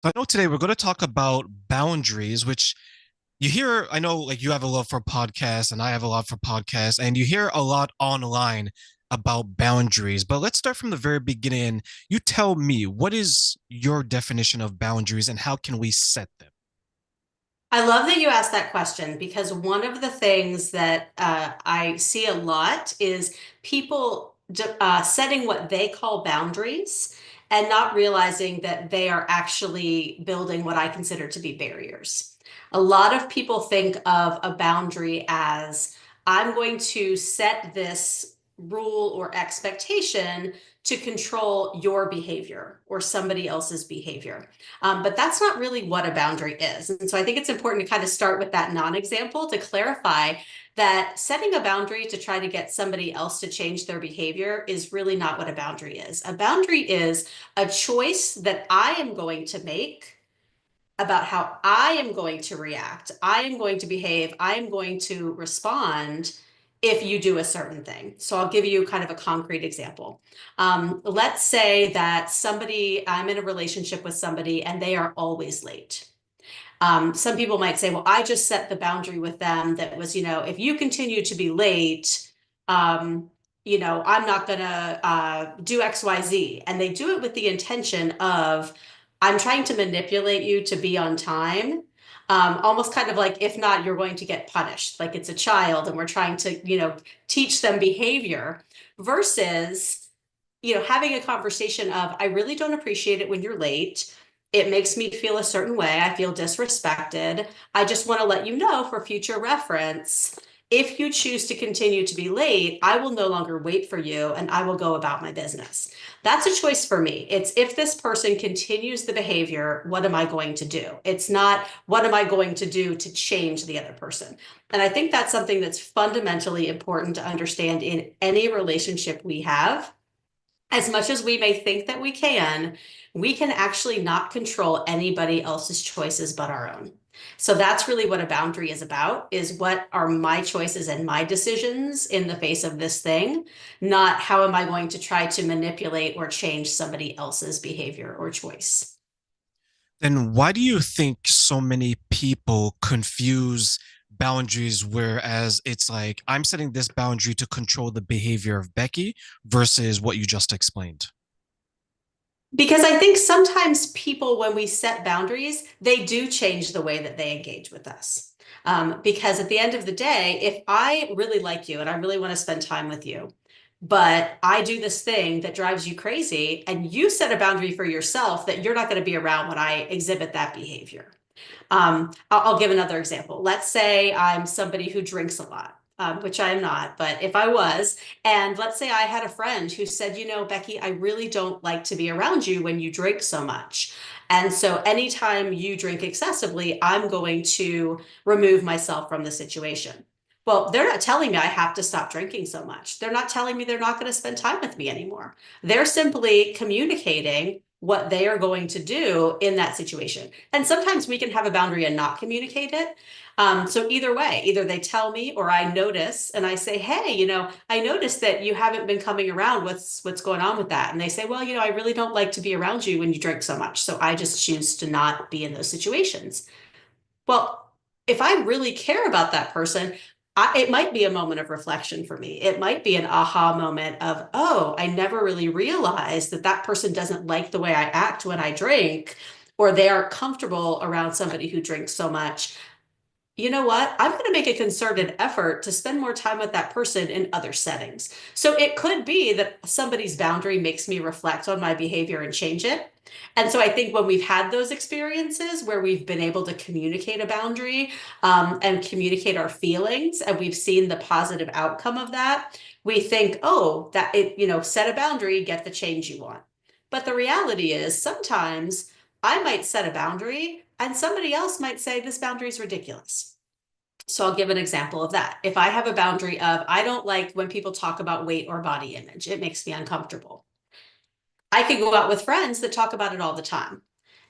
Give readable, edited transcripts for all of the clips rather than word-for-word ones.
So I know today we're going to talk about boundaries, which you hear, I know like you have a love for podcasts and I have a love for podcasts, and you hear a lot online about boundaries. But let's start from the very beginning. You tell me, what is your definition of boundaries and how can we set them? I love that you asked that question because one of the things that I see a lot is people setting what they call boundaries and not realizing that they are actually building what I consider to be barriers. A lot of people think of a boundary as I'm going to set this rule or expectation to control your behavior or somebody else's behavior. But that's not really what a boundary is. And so I think it's important to kind of start with that non-example to clarify that setting a boundary to try to get somebody else to change their behavior is really not what a boundary is. A boundary is a choice that I am going to make about how I am going to react, I am going to behave, I am going to respond if you do a certain thing. So I'll give you kind of a concrete example. Let's say that I'm in a relationship with somebody and they are always late. Some people might say, well, I just set the boundary with them that was, if you continue to be late, I'm not going to do XYZ. And they do it with the intention of, I'm trying to manipulate you to be on time. Almost kind of like, if not, you're going to get punished. Like it's a child and we're trying to, teach them behavior versus, having a conversation of, I really don't appreciate it when you're late. It makes me feel a certain way. I feel disrespected. I just want to let you know for future reference. If you choose to continue to be late, I will no longer wait for you and I will go about my business. That's a choice for me. It's if this person continues the behavior, what am I going to do? It's not what am I going to do to change the other person. And I think that's something that's fundamentally important to understand in any relationship we have. As much as we may think that we can actually not control anybody else's choices but our own. So that's really what a boundary is about, is what are my choices and my decisions in the face of this thing, not how am I going to try to manipulate or change somebody else's behavior or choice. Then why do you think so many people confuse boundaries, whereas it's like I'm setting this boundary to control the behavior of Becky versus what you just explained? Because I think sometimes people, when we set boundaries, they do change the way that they engage with us. Because at the end of the day, if I really like you and I really want to spend time with you, but I do this thing that drives you crazy, and you set a boundary for yourself that you're not going to be around when I exhibit that behavior. I'll give another example. Let's say I'm somebody who drinks a lot. Which I am not, but if I was, and let's say I had a friend who said, Becky, I really don't like to be around you when you drink so much. And so anytime you drink excessively, I'm going to remove myself from the situation. Well, they're not telling me I have to stop drinking so much. They're not telling me they're not going to spend time with me anymore. They're simply communicating what they are going to do in that situation. And sometimes we can have a boundary and not communicate it. So either way, either they tell me or I notice and I say, hey, I noticed that you haven't been coming around. What's going on with that? And they say, well, I really don't like to be around you when you drink so much. So I just choose to not be in those situations. Well, if I really care about that person, it might be a moment of reflection for me. It might be an aha moment of, oh, I never really realized that that person doesn't like the way I act when I drink, or they aren't comfortable around somebody who drinks so much. You know what? I'm going to make a concerted effort to spend more time with that person in other settings. So it could be that somebody's boundary makes me reflect on my behavior and change it. And so I think when we've had those experiences where we've been able to communicate a boundary and communicate our feelings, and we've seen the positive outcome of that, we think, oh, that it, set a boundary, get the change you want. But the reality is sometimes I might set a boundary and somebody else might say this boundary is ridiculous. So I'll give an example of that. If I have a boundary of, I don't like when people talk about weight or body image, it makes me uncomfortable. I could go out with friends that talk about it all the time.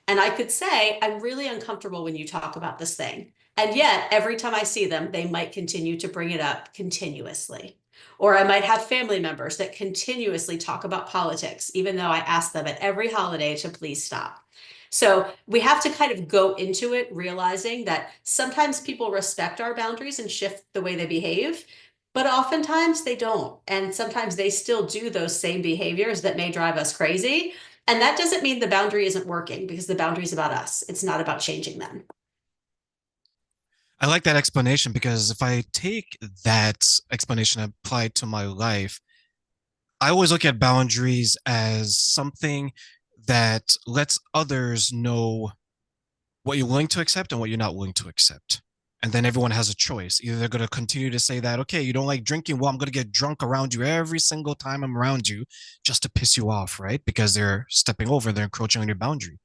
And I could say, I'm really uncomfortable when you talk about this thing. And yet, every time I see them, they might continue to bring it up continuously. Or I might have family members that continuously talk about politics, even though I ask them at every holiday to please stop. So we have to kind of go into it realizing that sometimes people respect our boundaries and shift the way they behave, but oftentimes they don't. And sometimes they still do those same behaviors that may drive us crazy. And that doesn't mean the boundary isn't working because the boundary is about us. It's not about changing them. I like that explanation because if I take that explanation and apply it to my life, I always look at boundaries as something that lets others know what you're willing to accept and what you're not willing to accept. And then everyone has a choice. Either they're going to continue to say that, okay, you don't like drinking. Well, I'm going to get drunk around you every single time I'm around you just to piss you off, right? Because they're stepping over, they're encroaching on your boundary.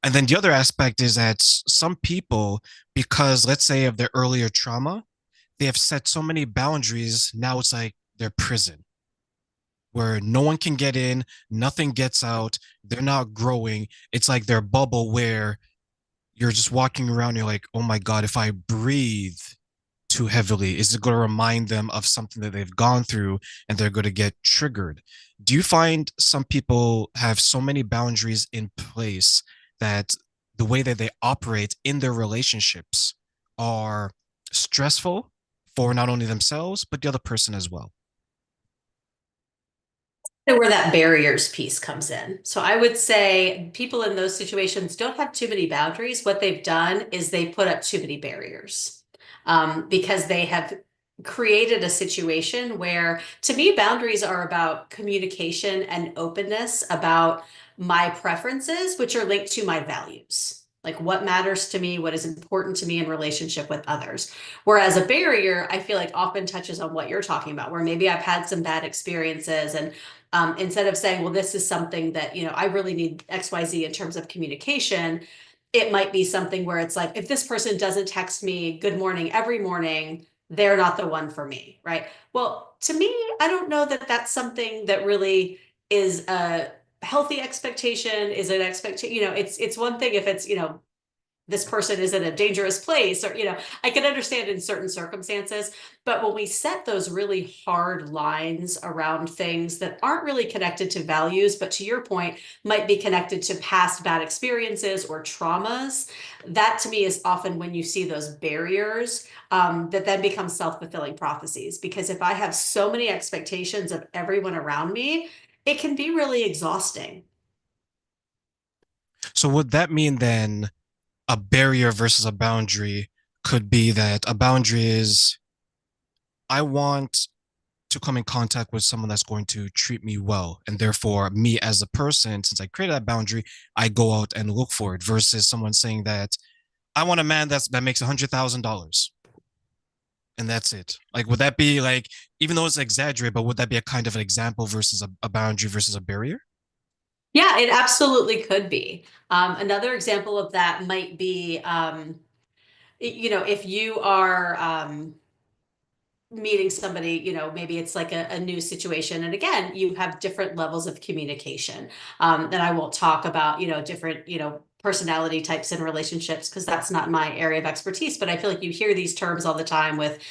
And then the other aspect is that some people, because let's say of their earlier trauma, they have set so many boundaries. Now it's like their prison where no one can get in, nothing gets out, they're not growing. It's like their bubble where you're just walking around, you're like, oh my God, if I breathe too heavily, is it going to remind them of something that they've gone through and they're going to get triggered? Do you find some people have so many boundaries in place that the way that they operate in their relationships are stressful for not only themselves, but the other person as well? Where that barriers piece comes in. So I would say people in those situations don't have too many boundaries. What they've done is they put up too many barriers because they have created a situation where, to me, boundaries are about communication and openness about my preferences, which are linked to my values. Like what matters to me, what is important to me in relationship with others. Whereas a barrier, I feel like often touches on what you're talking about, where maybe I've had some bad experiences and instead of saying, well, this is something that, I really need XYZ in terms of communication, it might be something where it's like, if this person doesn't text me good morning every morning, they're not the one for me, right? Well, to me, I don't know that that's something that really is a healthy expectation, is an expectation, it's one thing if it's, this person is in a dangerous place or I can understand in certain circumstances, but when we set those really hard lines around things that aren't really connected to values, but to your point might be connected to past bad experiences or traumas, that to me is often when you see those barriers that then become self-fulfilling prophecies, because if I have so many expectations of everyone around me, it can be really exhausting. So would that mean then a barrier versus a boundary could be that a boundary is I want to come in contact with someone that's going to treat me well. And therefore, me as a person, since I created that boundary, I go out and look for it versus someone saying that I want a man that makes $100,000 and that's it. Like, would that be like, even though it's exaggerated, but would that be a kind of an example versus a boundary versus a barrier? Yeah, it absolutely could be. Another example of that might be, if you are meeting somebody, maybe it's like a new situation. And again, you have different levels of communication. And I won't talk about, different, personality types in relationships because that's not my area of expertise. But I feel like you hear these terms all the time with,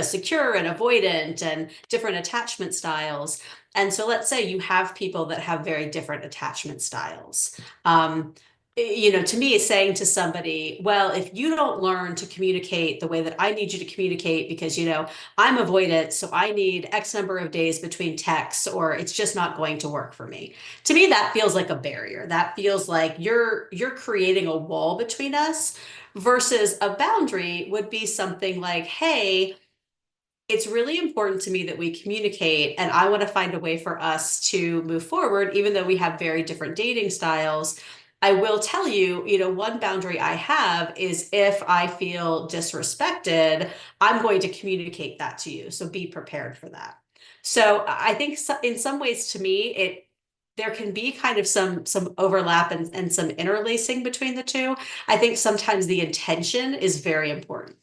secure and avoidant and different attachment styles. And so let's say you have people that have very different attachment styles. To me, it's saying to somebody, well, if you don't learn to communicate the way that I need you to communicate, because, I'm avoidant, so I need X number of days between texts, or it's just not going to work for me. To me, that feels like a barrier. That feels like you're creating a wall between us versus a boundary would be something like, hey, it's really important to me that we communicate and I want to find a way for us to move forward even though we have very different dating styles. I will tell you, one boundary I have is if I feel disrespected, I'm going to communicate that to you, so be prepared for that. So I think in some ways, to me, it there can be kind of some overlap and some interlacing between the two. I think sometimes the intention is very important,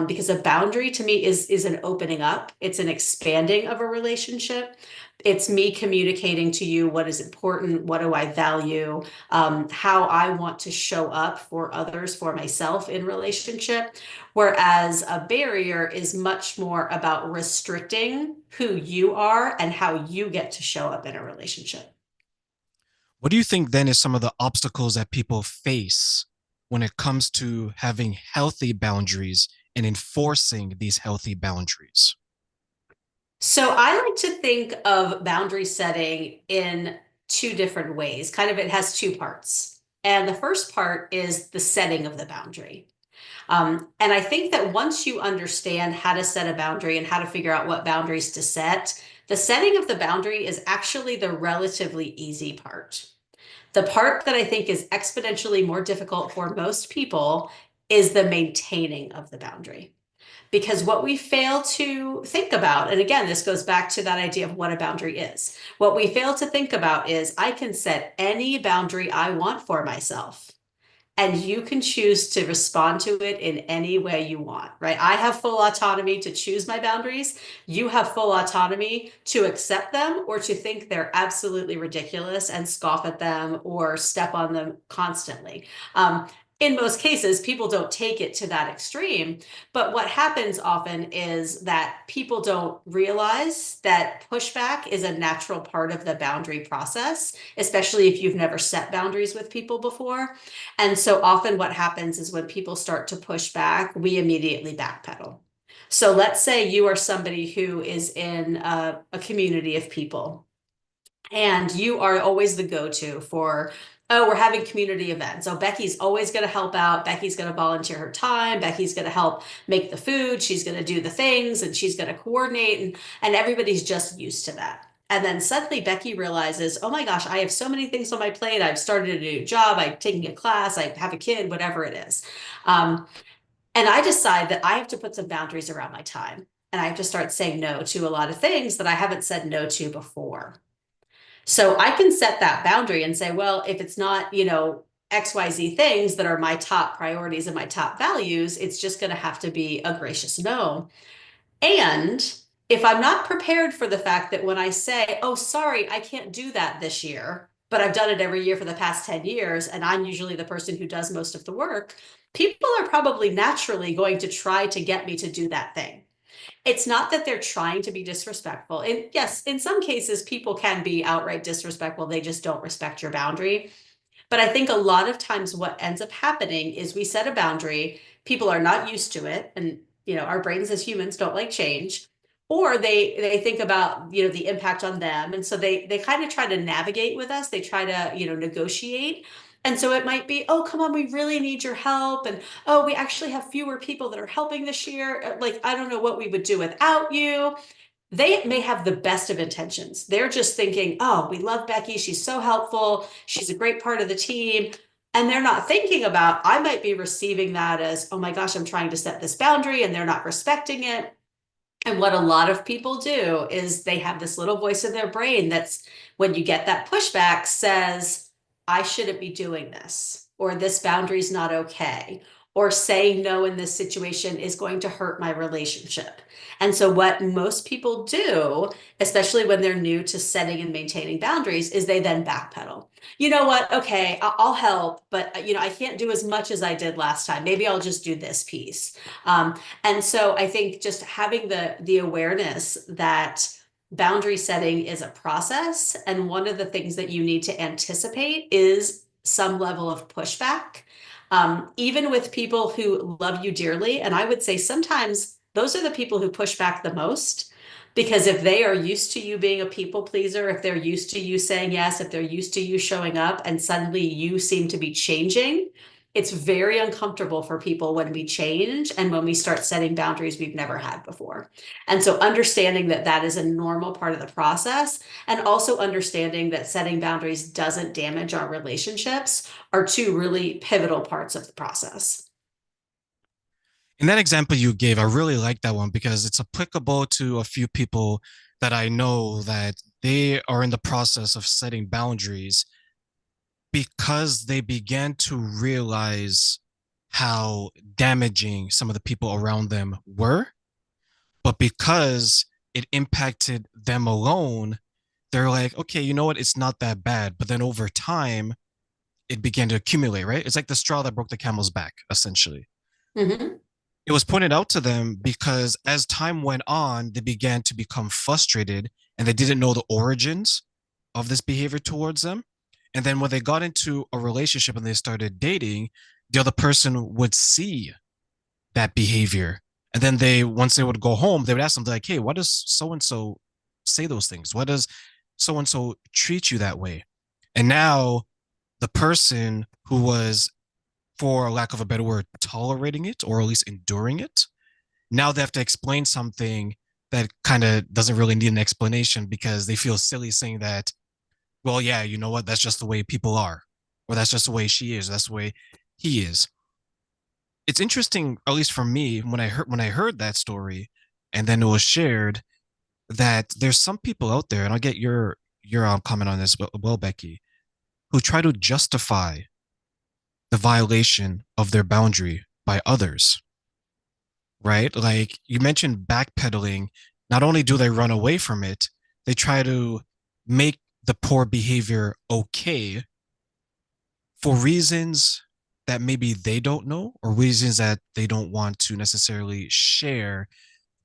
because a boundary to me is an opening up. It's an expanding of a relationship. It's me communicating to you what is important, what do I value, how I want to show up for others, for myself in relationship. Whereas a barrier is much more about restricting who you are and how you get to show up in a relationship. What do you think then is some of the obstacles that people face when it comes to having healthy boundaries and enforcing these healthy boundaries? So I like to think of boundary setting in two different ways. Kind of it has two parts. And the first part is the setting of the boundary. And I think that once you understand how to set a boundary and how to figure out what boundaries to set, the setting of the boundary is actually the relatively easy part. The part that I think is exponentially more difficult for most people is the maintaining of the boundary. Because what we fail to think about, and again, this goes back to that idea of what a boundary is. What we fail to think about is I can set any boundary I want for myself, and you can choose to respond to it in any way you want, right? I have full autonomy to choose my boundaries. You have full autonomy to accept them or to think they're absolutely ridiculous and scoff at them or step on them constantly. In most cases, people don't take it to that extreme. But what happens often is that people don't realize that pushback is a natural part of the boundary process, especially if you've never set boundaries with people before. And so often what happens is when people start to push back, we immediately backpedal. So let's say you are somebody who is in a community of people and you are always the go-to for, oh, we're having community events. Oh, Becky's always going to help out. Becky's going to volunteer her time. Becky's going to help make the food. She's going to do the things and she's going to coordinate. And everybody's just used to that. And then suddenly Becky realizes, oh my gosh, I have so many things on my plate. I've started a new job. I'm taking a class. I have a kid, whatever it is. Um, and I decide that I have to put some boundaries around my time. And I have to start saying no to a lot of things that I haven't said no to before. So I can set that boundary and say, well, if it's not, XYZ things that are my top priorities and my top values, it's just going to have to be a gracious no. And if I'm not prepared for the fact that when I say, oh, sorry, I can't do that this year, but I've done it every year for the past 10 years, and I'm usually the person who does most of the work, people are probably naturally going to try to get me to do that thing. It's not that they're trying to be disrespectful. And yes, in some cases, people can be outright disrespectful. They just don't respect your boundary. But I think a lot of times what ends up happening is we set a boundary, people are not used to it, and our brains as humans don't like change, or they think about the impact on them, and so they kind of try to navigate with us. They try to negotiate. And so it might be, oh, come on, we really need your help. And oh, we actually have fewer people that are helping this year. Like, I don't know what we would do without you. They may have the best of intentions. They're just thinking, oh, we love Becky. She's so helpful. She's a great part of the team. And they're not thinking about, I might be receiving that as, oh my gosh, I'm trying to set this boundary and they're not respecting it. And what a lot of people do is they have this little voice in their brain that's, when you get that pushback, says, I shouldn't be doing this, or this boundary is not okay, or saying no in this situation is going to hurt my relationship. And so, what most people do, especially when they're new to setting and maintaining boundaries, is they then backpedal. You know what? Okay, I'll help, but I can't do as much as I did last time. Maybe I'll just do this piece. And so I think just having the awareness that boundary setting is a process, and one of the things that you need to anticipate is some level of pushback, even with people who love you dearly. And I would say sometimes those are the people who push back the most. Because if they are used to you being a people pleaser, if they're used to you saying yes, if they're used to you showing up, and suddenly you seem to be changing, it's very uncomfortable for people when we change and when we start setting boundaries we've never had before. And so understanding that that is a normal part of the process, and also understanding that setting boundaries doesn't damage our relationships, are two really pivotal parts of the process. In that example you gave, I really like that one because it's applicable to a few people that I know that they are in the process of setting boundaries because they began to realize how damaging some of the people around them were. But because it impacted them alone, they're like, okay, you know what? It's not that bad. But then over time, it began to accumulate, right? It's like the straw that broke the camel's back, essentially. Mhm. It was pointed out to them because as time went on, they began to become frustrated and they didn't know the origins of this behavior towards them. And then when they got into a relationship and they started dating, the other person would see that behavior. And then once they would go home, they would ask them, like, hey, why does so and so say those things? Why does so and so treat you that way? And now the person who was, for lack of a better word, tolerating it or at least enduring it, now they have to explain something that kind of doesn't really need an explanation because they feel silly saying that, well, yeah, you know what? That's just the way people are, or that's just the way she is. That's the way he is. It's interesting, at least for me, when I heard that story, and then it was shared that there's some people out there, and I'll get your comment on this, well, Becky, who try to justify the violation of their boundary by others, right? Like you mentioned backpedaling. Not only do they run away from it, they try to make the poor behavior okay for reasons that maybe they don't know or reasons that they don't want to necessarily share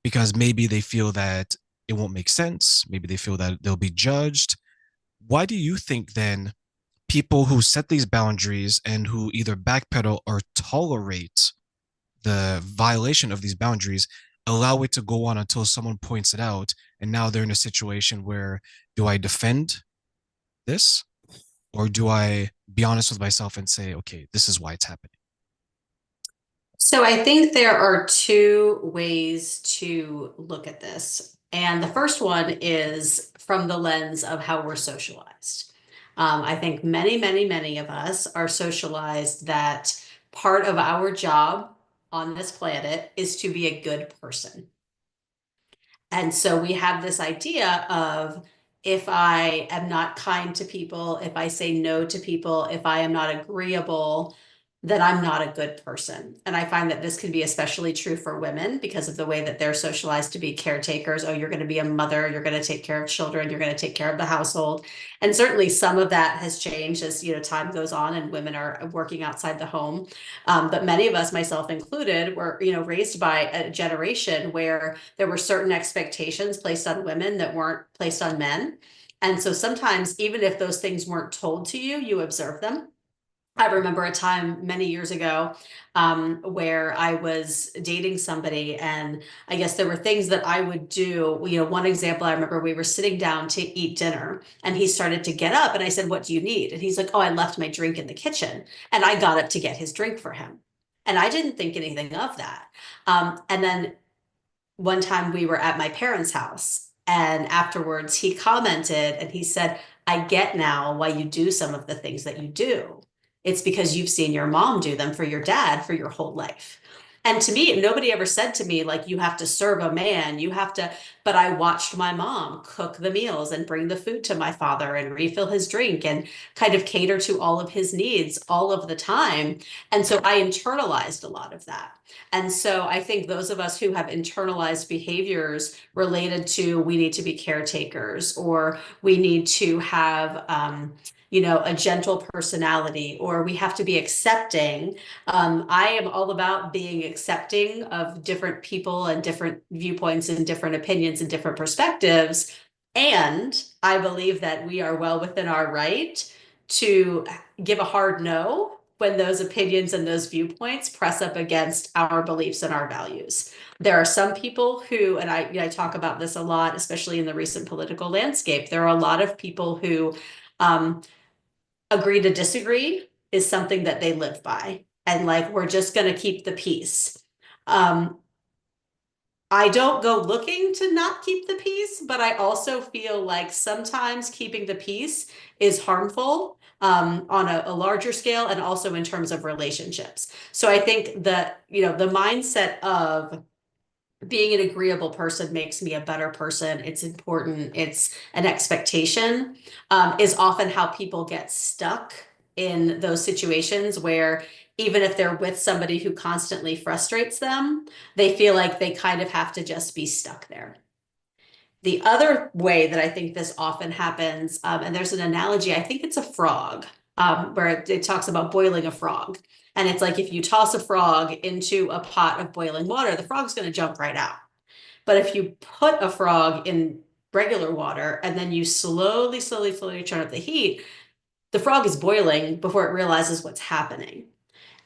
because maybe they feel that it won't make sense. Maybe they feel that they'll be judged. Why do you think then people who set these boundaries and who either backpedal or tolerate the violation of these boundaries allow it to go on until someone points it out? And now they're in a situation where, do I defend this or do I be honest with myself and say, okay, this is why it's happening? So I think there are two ways to look at this. And the first one is from the lens of how we're socialized. I think many of us are socialized that part of our job on this planet is to be a good person. And so we have this idea of, if I am not kind to people, if I say no to people, if I am not agreeable, then I'm not a good person. And I find that this can be especially true for women because of the way that they're socialized to be caretakers. Oh, you're going to be a mother, you're going to take care of children, you're going to take care of the household. And certainly some of that has changed as, time goes on and women are working outside the home. But many of us, myself included, were, raised by a generation where there were certain expectations placed on women that weren't placed on men. And so sometimes, even if those things weren't told to you, you observe them. I remember a time many years ago where I was dating somebody, and I guess there were things that I would do. One example, I remember we were sitting down to eat dinner, and he started to get up, and I said, "What do you need?" And he's like, "Oh, I left my drink in the kitchen." And I got up to get his drink for him. And I didn't think anything of that. And then one time we were at my parents' house, and afterwards he commented and he said, "I get now why you do some of the things that you do. It's because you've seen your mom do them for your dad for your whole life." And to me, nobody ever said to me, like, you have to serve a man, you have to, but I watched my mom cook the meals and bring the food to my father and refill his drink and kind of cater to all of his needs all of the time. And so I internalized a lot of that. And so I think those of us who have internalized behaviors related to, we need to be caretakers, or we need to have, a gentle personality, or we have to be accepting. I am all about being accepting of different people and different viewpoints and different opinions and different perspectives. And I believe that we are well within our right to give a hard no when those opinions and those viewpoints press up against our beliefs and our values. There are some people who, and I talk about this a lot, especially in the recent political landscape, there are a lot of people who um, agree to disagree is something that they live by. And like, we're just going to keep the peace. Um, I don't go looking to not keep the peace, but I also feel like sometimes keeping the peace is harmful on a larger scale and also in terms of relationships. So I think that, the mindset of being an agreeable person makes me a better person. It's important. It's an expectation, is often how people get stuck in those situations where even if they're with somebody who constantly frustrates them, they feel like they kind of have to just be stuck there. The other way that I think this often happens, and there's an analogy, I think it's a frog, where it talks about boiling a frog. And it's like, if you toss a frog into a pot of boiling water, the frog's going to jump right out. But if you put a frog in regular water and then you slowly turn up the heat, the frog is boiling before it realizes what's happening.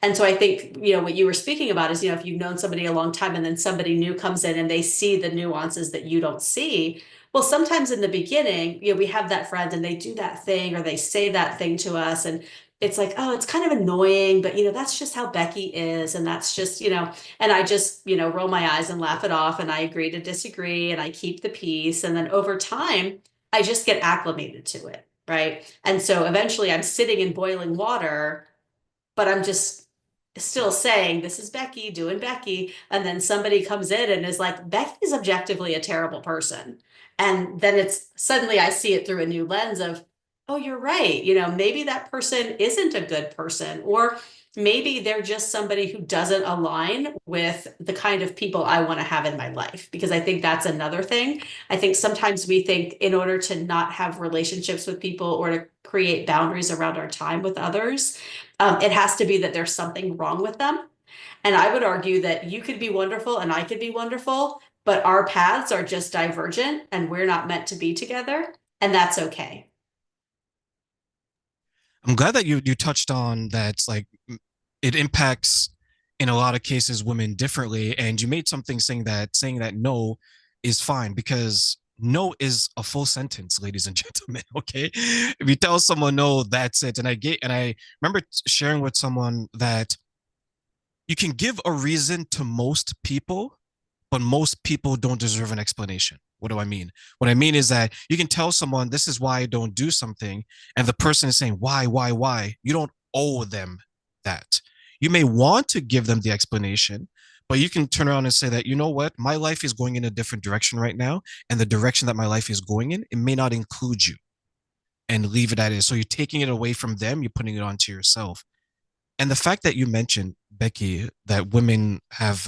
And so I think, what you were speaking about is, if you've known somebody a long time and then somebody new comes in and they see the nuances that you don't see. Well, sometimes in the beginning, we have that friend and they do that thing or they say that thing to us. And it's like, oh, it's kind of annoying, but that's just how Becky is. And that's just, and I just, roll my eyes and laugh it off. And I agree to disagree and I keep the peace. And then over time, I just get acclimated to it. Right. And so eventually I'm sitting in boiling water, but I'm just still saying, this is Becky doing Becky. And then somebody comes in and is like, Becky's objectively a terrible person. And then it's suddenly I see it through a new lens of, oh, you're right. Maybe that person isn't a good person, or maybe they're just somebody who doesn't align with the kind of people I want to have in my life. Because I think that's another thing. I think sometimes we think in order to not have relationships with people or to create boundaries around our time with others, it has to be that there's something wrong with them. And I would argue that you could be wonderful and I could be wonderful, but our paths are just divergent and we're not meant to be together. And that's okay. I'm glad that you touched on that. Like it impacts in a lot of cases women differently, and you made something saying that no is fine because no is a full sentence, ladies and gentlemen. Okay, if you tell someone no, that's it. And I remember sharing with someone that you can give a reason to most people, but most people don't deserve an explanation. What do I mean? What I mean is that you can tell someone this is why I don't do something, and the person is saying, why? You don't owe them that. You may want to give them the explanation, but you can turn around and say that, you know what, my life is going in a different direction right now, and the direction that my life is going in, it may not include you, and leave it at it. So you're taking it away from them, you're putting it onto yourself. And the fact that you mentioned, Becky, that women have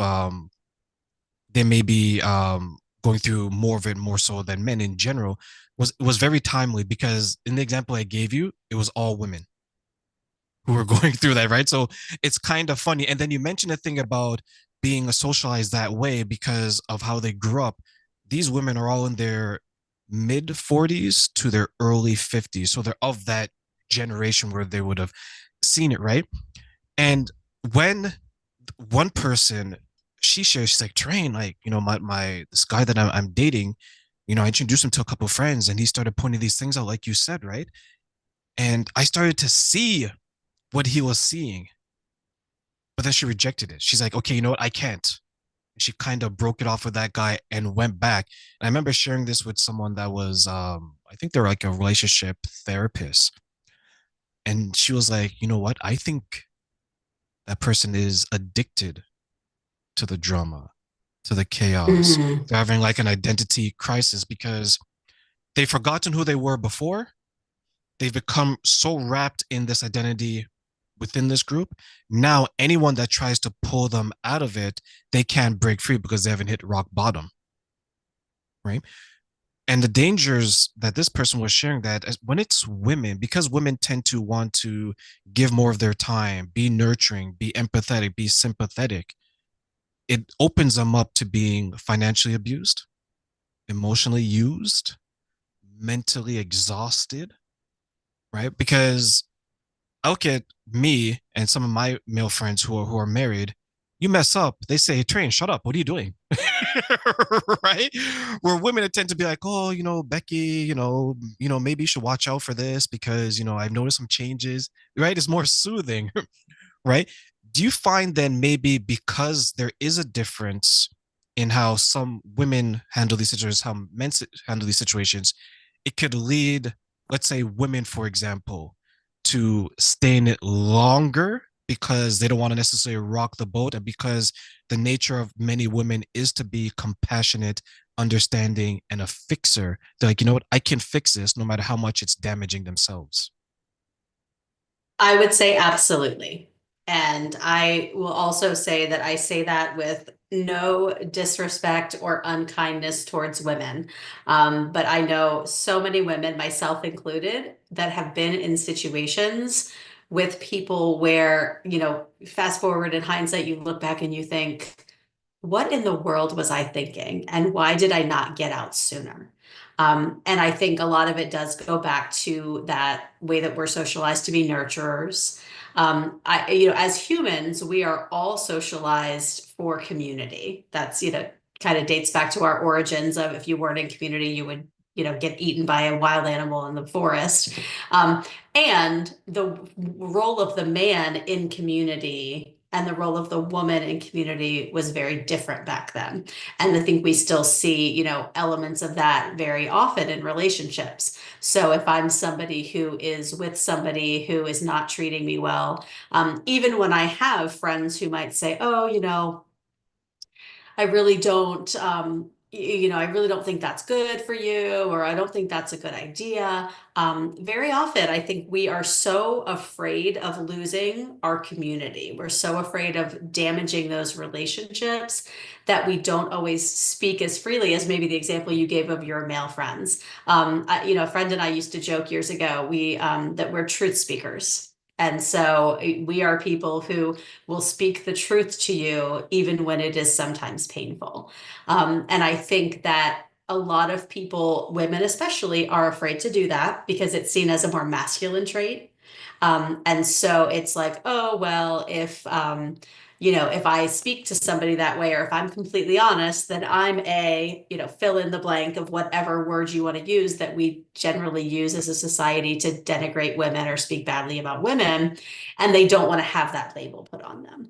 they may be going through more of it more so than men in general was very timely because in the example I gave you, it was all women who were going through that, right? So it's kind of funny. And then you mentioned a thing about being socialized that way because of how they grew up. These women are all in their mid 40s to their early 50s. So they're of that generation where they would have seen it, right? And when one person she shares, she's like, Train, like, my this guy that I'm dating, I introduced him to a couple of friends and he started pointing these things out, like you said, right? And I started to see what he was seeing, but then she rejected it. She's like, okay, you know what? I can't. She kind of broke it off with that guy and went back. And I remember sharing this with someone that was, I think they're like a relationship therapist. And she was like, you know what? I think that person is addicted to the drama, to the chaos. Mhm. They're having like an identity crisis because they've forgotten who they were before. They've become so wrapped in this identity within this group. Now, anyone that tries to pull them out of it, they can't break free because they haven't hit rock bottom, right? And the dangers that this person was sharing that when it's women, because women tend to want to give more of their time, be nurturing, be empathetic, be sympathetic, it opens them up to being financially abused, emotionally used, mentally exhausted, right? Because I look at me and some of my male friends who are married. You mess up, they say, hey, Train, shut up. What are you doing? Right? Where women tend to be like, oh, Becky, maybe you should watch out for this because, I've noticed some changes, right? It's more soothing, right? Do you find then maybe because there is a difference in how some women handle these situations, how men handle these situations, it could lead, let's say, women, for example, to stay in it longer because they don't want to necessarily rock the boat, and because the nature of many women is to be compassionate, understanding, and a fixer. They're like, you know what, I can fix this no matter how much it's damaging themselves. I would say absolutely. And I will also say that I say that with no disrespect or unkindness towards women. But I know so many women, myself included, that have been in situations with people where, fast forward in hindsight, you look back and you think, what in the world was I thinking? And why did I not get out sooner? And I think a lot of it does go back to that way that we're socialized to be nurturers. As humans, we are all socialized for community. That's, kind of dates back to our origins of if you weren't in community, you would, get eaten by a wild animal in the forest. Um, and the role of the man in community and the role of the woman in community was very different back then. And I think we still see, elements of that very often in relationships. So if I'm somebody who is with somebody who is not treating me well, even when I have friends who might say, oh, I really don't, I really don't think that's good for you, or I don't think that's a good idea. Very often, I think we are so afraid of losing our community. We're so afraid of damaging those relationships that we don't always speak as freely as maybe the example you gave of your male friends. A friend and I used to joke years ago, that we're truth speakers. And so we are people who will speak the truth to you, even when it is sometimes painful. And I think that a lot of people, women especially, are afraid to do that because it's seen as a more masculine trait. And so it's like, oh, well, if I speak to somebody that way, or if I'm completely honest, then I'm fill in the blank of whatever word you want to use that we generally use as a society to denigrate women or speak badly about women. And they don't want to have that label put on them.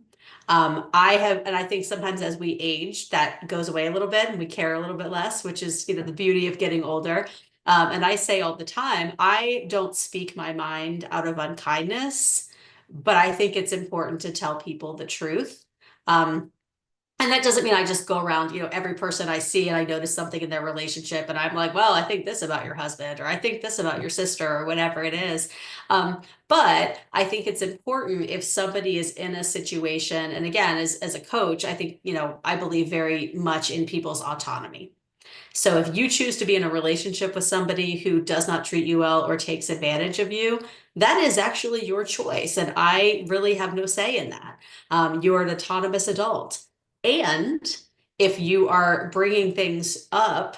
And I think sometimes as we age, that goes away a little bit and we care a little bit less, which is, the beauty of getting older. And I say all the time, I don't speak my mind out of unkindness, but I think it's important to tell people the truth. Um, and that doesn't mean I just go around, every person I see and I notice something in their relationship and I'm like, well, I think this about your husband, or I think this about your sister, or whatever it is. But I think it's important if somebody is in a situation, and again, as a coach, I think, I believe very much in people's autonomy. So if you choose to be in a relationship with somebody who does not treat you well or takes advantage of you, that is actually your choice. And I really have no say in that. You're an autonomous adult. And if you are bringing things up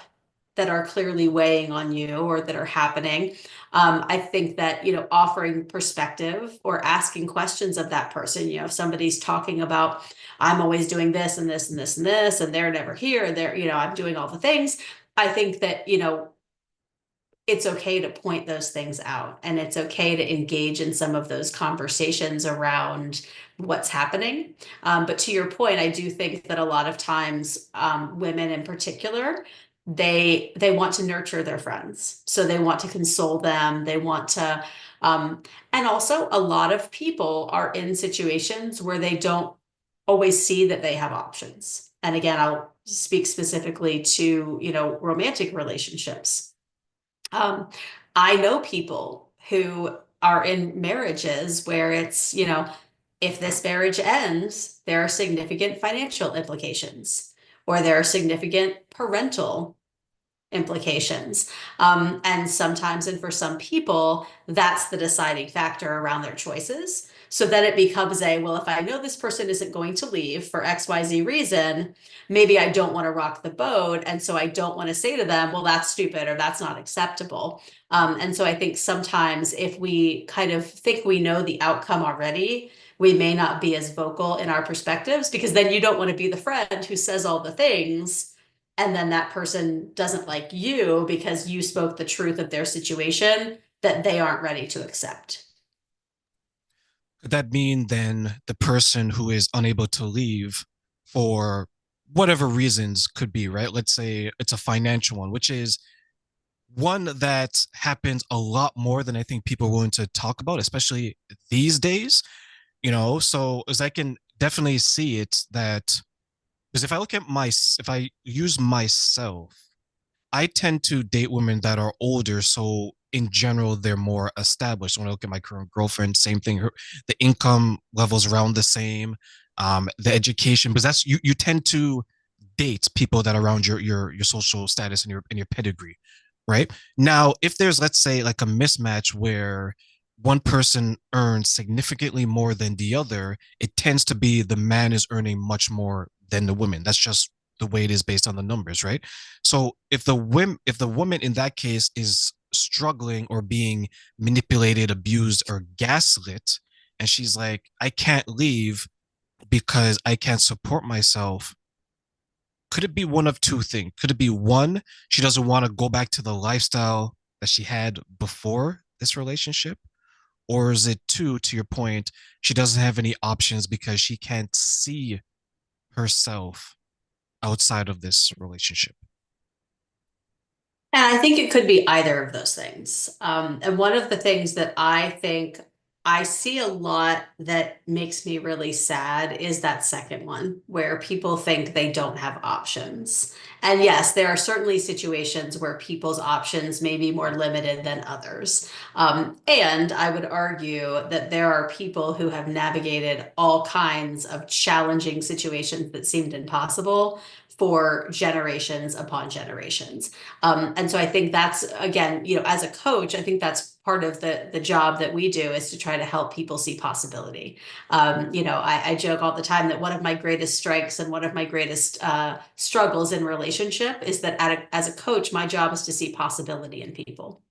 that are clearly weighing on you or that are happening, I think that, offering perspective or asking questions of that person, if somebody's talking about, I'm always doing this and this and this and this, and they're never here, I'm doing all the things. I think that, it's okay to point those things out and it's okay to engage in some of those conversations around what's happening. But to your point, I do think that a lot of times, women in particular, they want to nurture their friends. So they want to console them. They want to, and also a lot of people are in situations where they don't always see that they have options. And again, I'll speak specifically to, romantic relationships. um, I know people who are in marriages where it's, if this marriage ends, there are significant financial implications, or there are significant parental implications. And sometimes, and for some people, that's the deciding factor around their choices. So then it becomes well, if I know this person isn't going to leave for XYZ reason, maybe I don't want to rock the boat. And so I don't want to say to them, well, that's stupid or that's not acceptable. And so I think sometimes if we kind of think we know the outcome already, we may not be as vocal in our perspectives, because then you don't want to be the friend who says all the things and then that person doesn't like you because you spoke the truth of their situation that they aren't ready to accept. Could that mean then the person who is unable to leave for whatever reasons could be, right? Let's say it's a financial one, which is one that happens a lot more than I think people are willing to talk about, especially these days, So as I can definitely see it that because if I look at if I use myself, I tend to date women that are older. So in general, they're more established. When I look at my current girlfriend, same thing. The income levels around the same, the education, because you tend to date people that are around your social status and your pedigree, right? Now, if there's let's say like a mismatch where one person earns significantly more than the other, it tends to be the man is earning much more than the women. That's just the way it is based on the numbers, right? So if the woman in that case is struggling or being manipulated, abused, or gaslit, and she's like, I can't leave because I can't support myself, could it be one of two things? Could it be one, she doesn't want to go back to the lifestyle that she had before this relationship? Or is it two, to your point, she doesn't have any options because she can't see herself outside of this relationship? And I think it could be either of those things. And one of the things that I think I see a lot that makes me really sad is that second one, where people think they don't have options. And yes, there are certainly situations where people's options may be more limited than others. And I would argue that there are people who have navigated all kinds of challenging situations that seemed impossible for generations upon generations. And so I think that's, again, as a coach, I think that's part of the job that we do is to try to help people see possibility. I joke all the time that one of my greatest strengths and one of my greatest struggles in relationship is that as a coach, my job is to see possibility in people.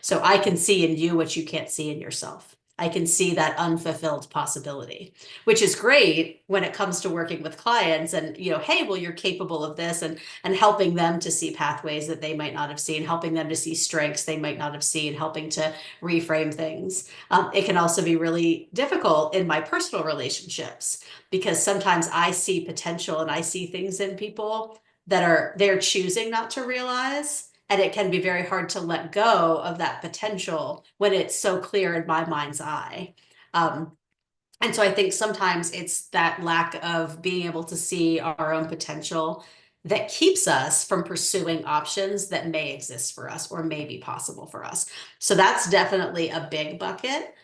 So I can see in you what you can't see in yourself. I can see that unfulfilled possibility, which is great when it comes to working with clients and, hey, well, you're capable of this, and helping them to see pathways that they might not have seen, helping them to see strengths they might not have seen, helping to reframe things. It can also be really difficult in my personal relationships because sometimes I see potential and I see things in people that they're choosing not to realize. And it can be very hard to let go of that potential when it's so clear in my mind's eye. Um, and so I think sometimes it's that lack of being able to see our own potential that keeps us from pursuing options that may exist for us or may be possible for us. So that's definitely a big bucket.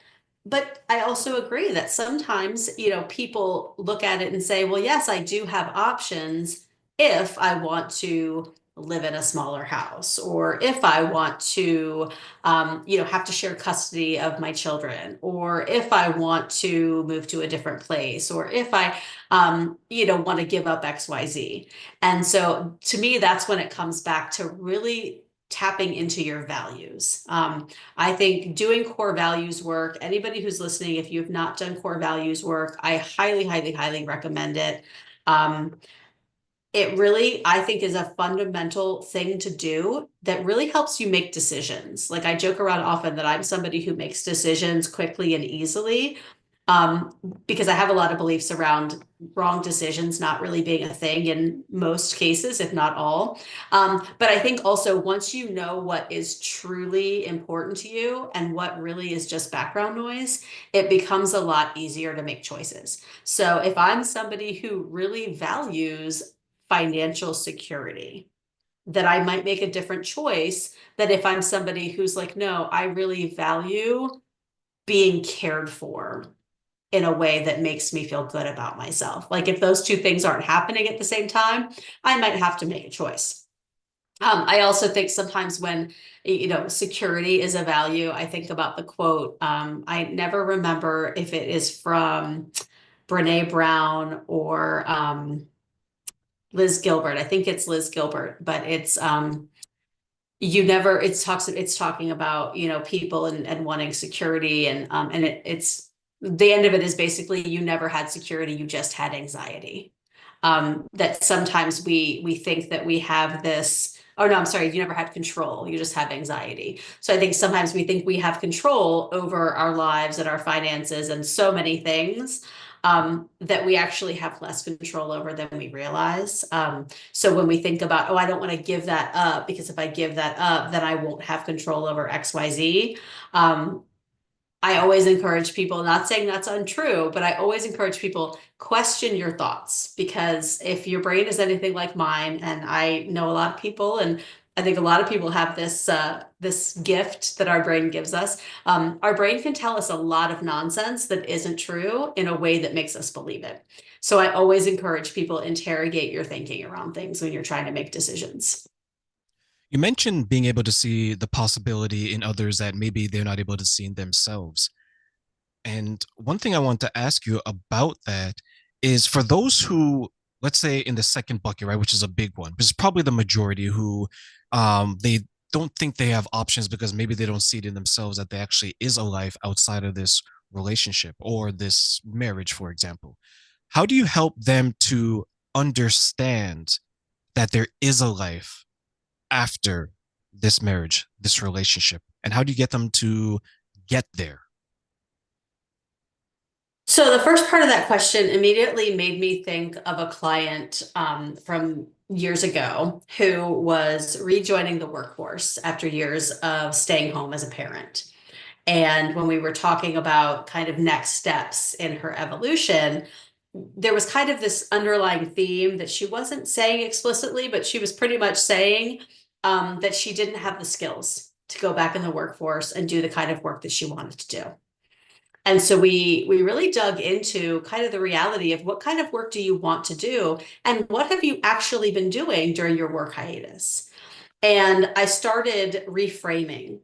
But I also agree that sometimes, people look at it and say, well, yes, I do have options if I want to live in a smaller house, or if I want to, have to share custody of my children, or if I want to move to a different place, or if I, want to give up XYZ. And so to me, that's when it comes back to really tapping into your values. I think doing core values work, anybody who's listening, if you have not done core values work, I highly, highly, highly recommend it. Um, it really, I think, is a fundamental thing to do that really helps you make decisions. Like I joke around often that I'm somebody who makes decisions quickly and easily, um, because I have a lot of beliefs around wrong decisions not really being a thing in most cases, if not all. But I think also once you know what is truly important to you and what really is just background noise, it becomes a lot easier to make choices. So if I'm somebody who really values financial security, that I might make a different choice than if I'm somebody who's like, no, I really value being cared for in a way that makes me feel good about myself. Like if those two things aren't happening at the same time, I might have to make a choice. I also think sometimes when, security is a value, I think about the quote. I never remember if it is from Brene Brown or Liz Gilbert. I think it's Liz Gilbert, but it's you never it's talking about, people and wanting security, and it's the end of it is basically you never had security, you just had anxiety. That sometimes we think that we have this, oh no, I'm sorry, you never had control, you just have anxiety. So I think sometimes we think we have control over our lives and our finances and so many things, that we actually have less control over than we realize. So when we think about, oh, I don't want to give that up because if I give that up, then I won't have control over XYZ. Um, I always encourage people, not saying that's untrue, but I always encourage people question your thoughts, because if your brain is anything like mine, and I know a lot of people, and I think a lot of people have this gift that our brain gives us. Our brain can tell us a lot of nonsense that isn't true in a way that makes us believe it. So I always encourage people, interrogate your thinking around things when you're trying to make decisions. You mentioned being able to see the possibility in others that maybe they're not able to see in themselves. And one thing I want to ask you about that is for those who, let's say in the second bucket, right, which is a big one, which is probably the majority who they don't think they have options because maybe they don't see it in themselves that there actually is a life outside of this relationship or this marriage, for example. How do you help them to understand that there is a life after this marriage, this relationship? And how do you get them to get there? So the first part of that question immediately made me think of a client from years ago who was rejoining the workforce after years of staying home as a parent. And when we were talking about kind of next steps in her evolution, there was kind of this underlying theme that she wasn't saying explicitly, but she was pretty much saying that she didn't have the skills to go back in the workforce and do the kind of work that she wanted to do. And so we really dug into kind of the reality of what kind of work do you want to do and what have you actually been doing during your work hiatus. And I started reframing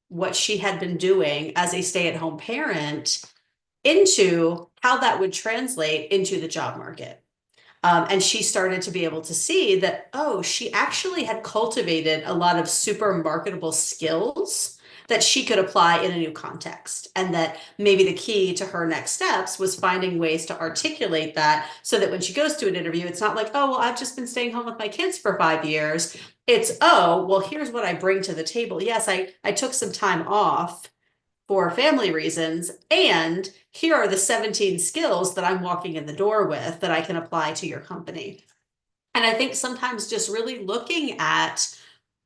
what she had been doing as a stay-at-home parent into how that would translate into the job market. And she started to be able to see that, oh, she actually had cultivated a lot of super marketable skills that she could apply in a new context. And that maybe the key to her next steps was finding ways to articulate that so that when she goes to an interview, it's not like, oh, well, I've just been staying home with my kids for 5 years. It's, oh, well, here's what I bring to the table. Yes, I took some time off for family reasons. And here are the 17 skills that I'm walking in the door with that I can apply to your company. And I think sometimes just really looking at,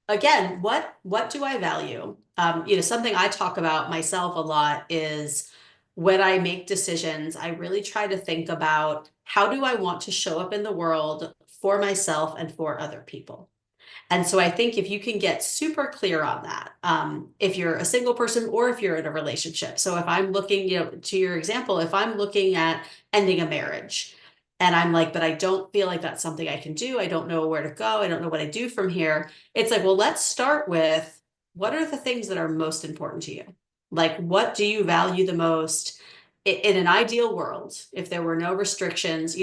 again, what do I value? Something I talk about myself a lot is when I make decisions, I really try to think about how do I want to show up in the world for myself and for other people. And so I think if you can get super clear on that, if you're a single person or if you're in a relationship. So if I'm looking, to your example, if I'm looking at ending a marriage and I'm like, but I don't feel like that's something I can do. I don't know where to go. I don't know what I do from here. It's like, well, let's start with what are the things that are most important to you? Like, what do you value the most? In an ideal world, if there were no restrictions,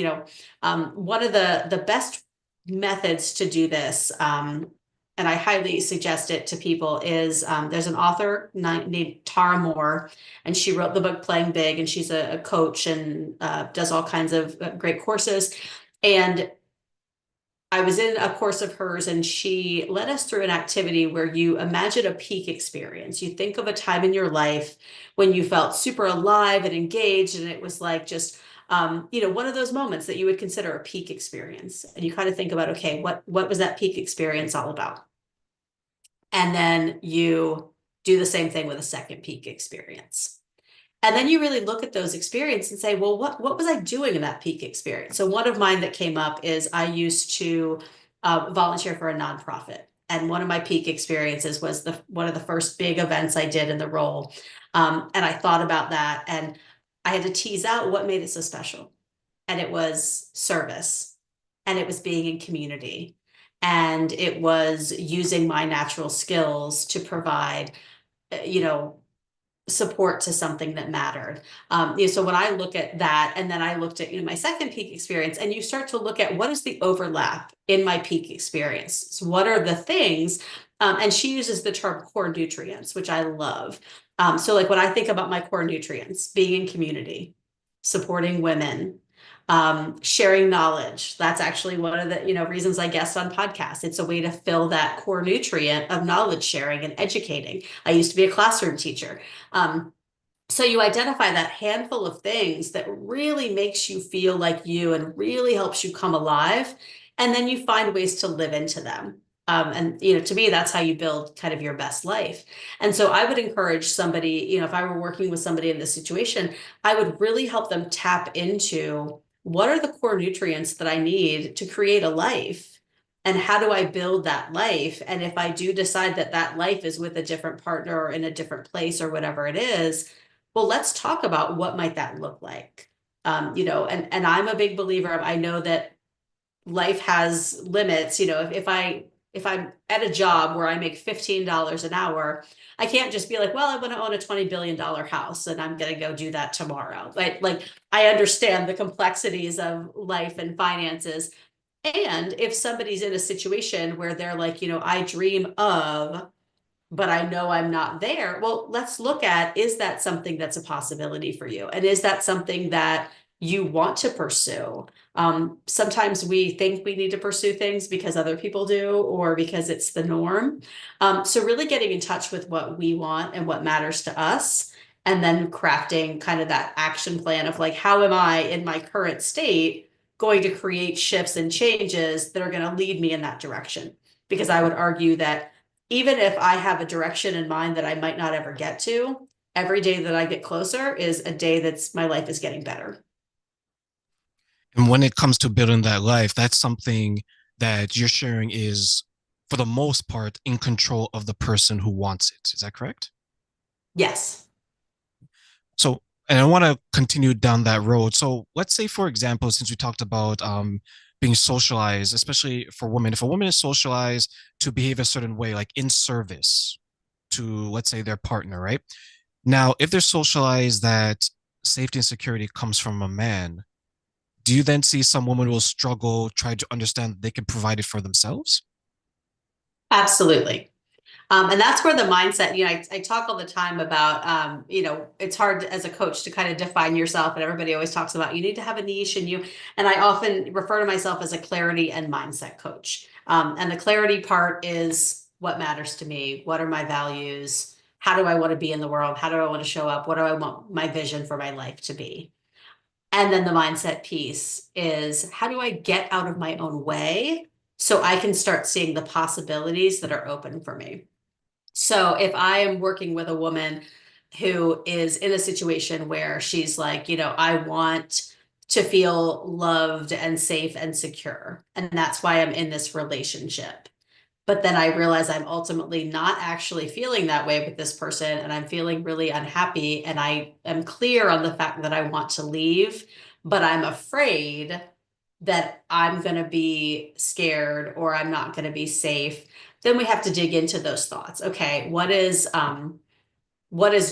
one of the best methods to do this, and I highly suggest it to people, is there's an author named Tara Moore, and she wrote the book Playing Big, and she's a coach and does all kinds of great courses. And I was in a course of hers, and she led us through an activity where you imagine a peak experience. You think of a time in your life when you felt super alive and engaged, and it was like just one of those moments that you would consider a peak experience. And you kind of think about, okay, what was that peak experience all about? And then you do the same thing with a second peak experience. And then you really look at those experiences and say, well, what was I doing in that peak experience? So one of mine that came up is I used to volunteer for a nonprofit. And one of my peak experiences was one of the first big events I did in the role. And I thought about that, and I had to tease out what made it so special. And it was service, and it was being in community, and it was using my natural skills to provide, you know, support to something that mattered. So when I look at that, and then I looked at my second peak experience, and you start to look at what is the overlap in my peak experience. So what are the things? And she uses the term core nutrients, which I love. So like when I think about my core nutrients, being in community, supporting women, sharing knowledge. That's actually one of the reasons I guest on podcasts. It's a way to fill that core nutrient of knowledge sharing and educating. I used to be a classroom teacher. So you identify that handful of things that really makes you feel like you and really helps you come alive. And then you find ways to live into them. And to me, that's how you build kind of your best life. And so I would encourage somebody, if I were working with somebody in this situation, I would really help them tap into what are the core nutrients that I need to create a life, and how do I build that life? And if I do decide that that life is with a different partner or in a different place or whatever it is, well, let's talk about what might that look like. And I'm a big believer of, I know that life has limits. If I if I'm at a job where I make $15 an hour, I can't just be like, well, I want to own a $20 billion house and I'm going to go do that tomorrow. Like I understand the complexities of life and finances. And if somebody's in a situation where they're like, I dream of, but I know I'm not there. Well, let's look at, is that something that's a possibility for you? And is that something that you want to pursue? Sometimes we think we need to pursue things because other people do or because it's the norm. So really getting in touch with what we want and what matters to us, and then crafting kind of that action plan of like, how am I in my current state going to create shifts and changes that are going to lead me in that direction? Because I would argue that even if I have a direction in mind that I might not ever get to, every day that I get closer is a day that's my life is getting better. And when it comes to building that life, that's something that you're sharing is, for the most part, in control of the person who wants it. Is that correct? Yes. So, and I want to continue down that road. So, let's say, for example, since we talked about being socialized, especially for women, if a woman is socialized to behave a certain way, like in service to, let's say, their partner, right? Now, if they're socialized that safety and security comes from a man, do you then see some women will struggle, try to understand that they can provide it for themselves? Absolutely. And that's where the mindset, I talk all the time about, it's hard as a coach to kind of define yourself, and everybody always talks about you need to have a niche and I often refer to myself as a clarity and mindset coach. And the clarity part is what matters to me. What are my values? How do I want to be in the world? How do I want to show up? What do I want my vision for my life to be? And then the mindset piece is how do I get out of my own way so I can start seeing the possibilities that are open for me? So if I am working with a woman who is in a situation where she's like, I want to feel loved and safe and secure, and that's why I'm in this relationship. But then I realize I'm ultimately not actually feeling that way with this person, and I'm feeling really unhappy. And I am clear on the fact that I want to leave, but I'm afraid that I'm going to be scared or I'm not going to be safe. Then we have to dig into those thoughts. Okay, what is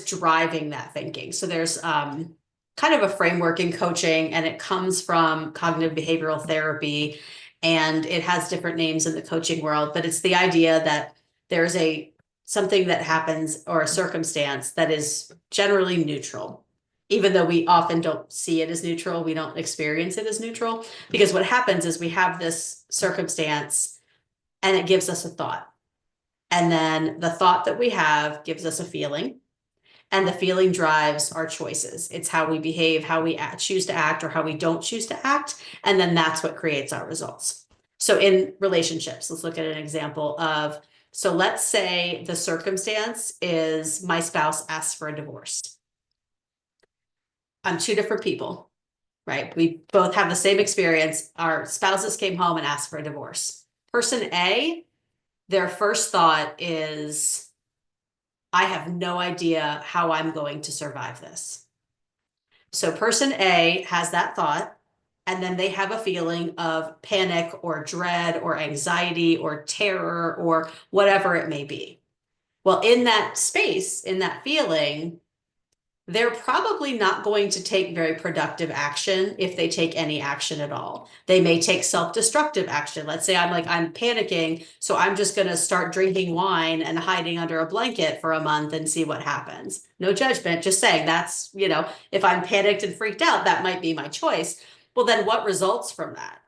driving that thinking? So there's kind of a framework in coaching, and it comes from cognitive behavioral therapy, and it has different names in the coaching world, but it's the idea that there's a something that happens or a circumstance that is generally neutral. Even though we often don't see it as neutral, we don't experience it as neutral, because what happens is we have this circumstance and it gives us a thought. And then the thought that we have gives us a feeling, and the feeling drives our choices. It's how we behave, how we choose to act, or how we don't choose to act. And then that's what creates our results. So in relationships, let's look at an example of, so let's say the circumstance is my spouse asks for a divorce. I'm two different people, right? We both have the same experience. Our spouses came home and asked for a divorce. Person A, their first thought is, I have no idea how I'm going to survive this. So person A has that thought, and then they have a feeling of panic or dread or anxiety or terror or whatever it may be. Well, in that space, in that feeling, they're probably not going to take very productive action if they take any action at all. They may take self-destructive action. Let's say I'm panicking, so I'm just going to start drinking wine and hiding under a blanket for a month and see what happens. No judgment, just saying that's, if I'm panicked and freaked out, that might be my choice. Well, then what results from that?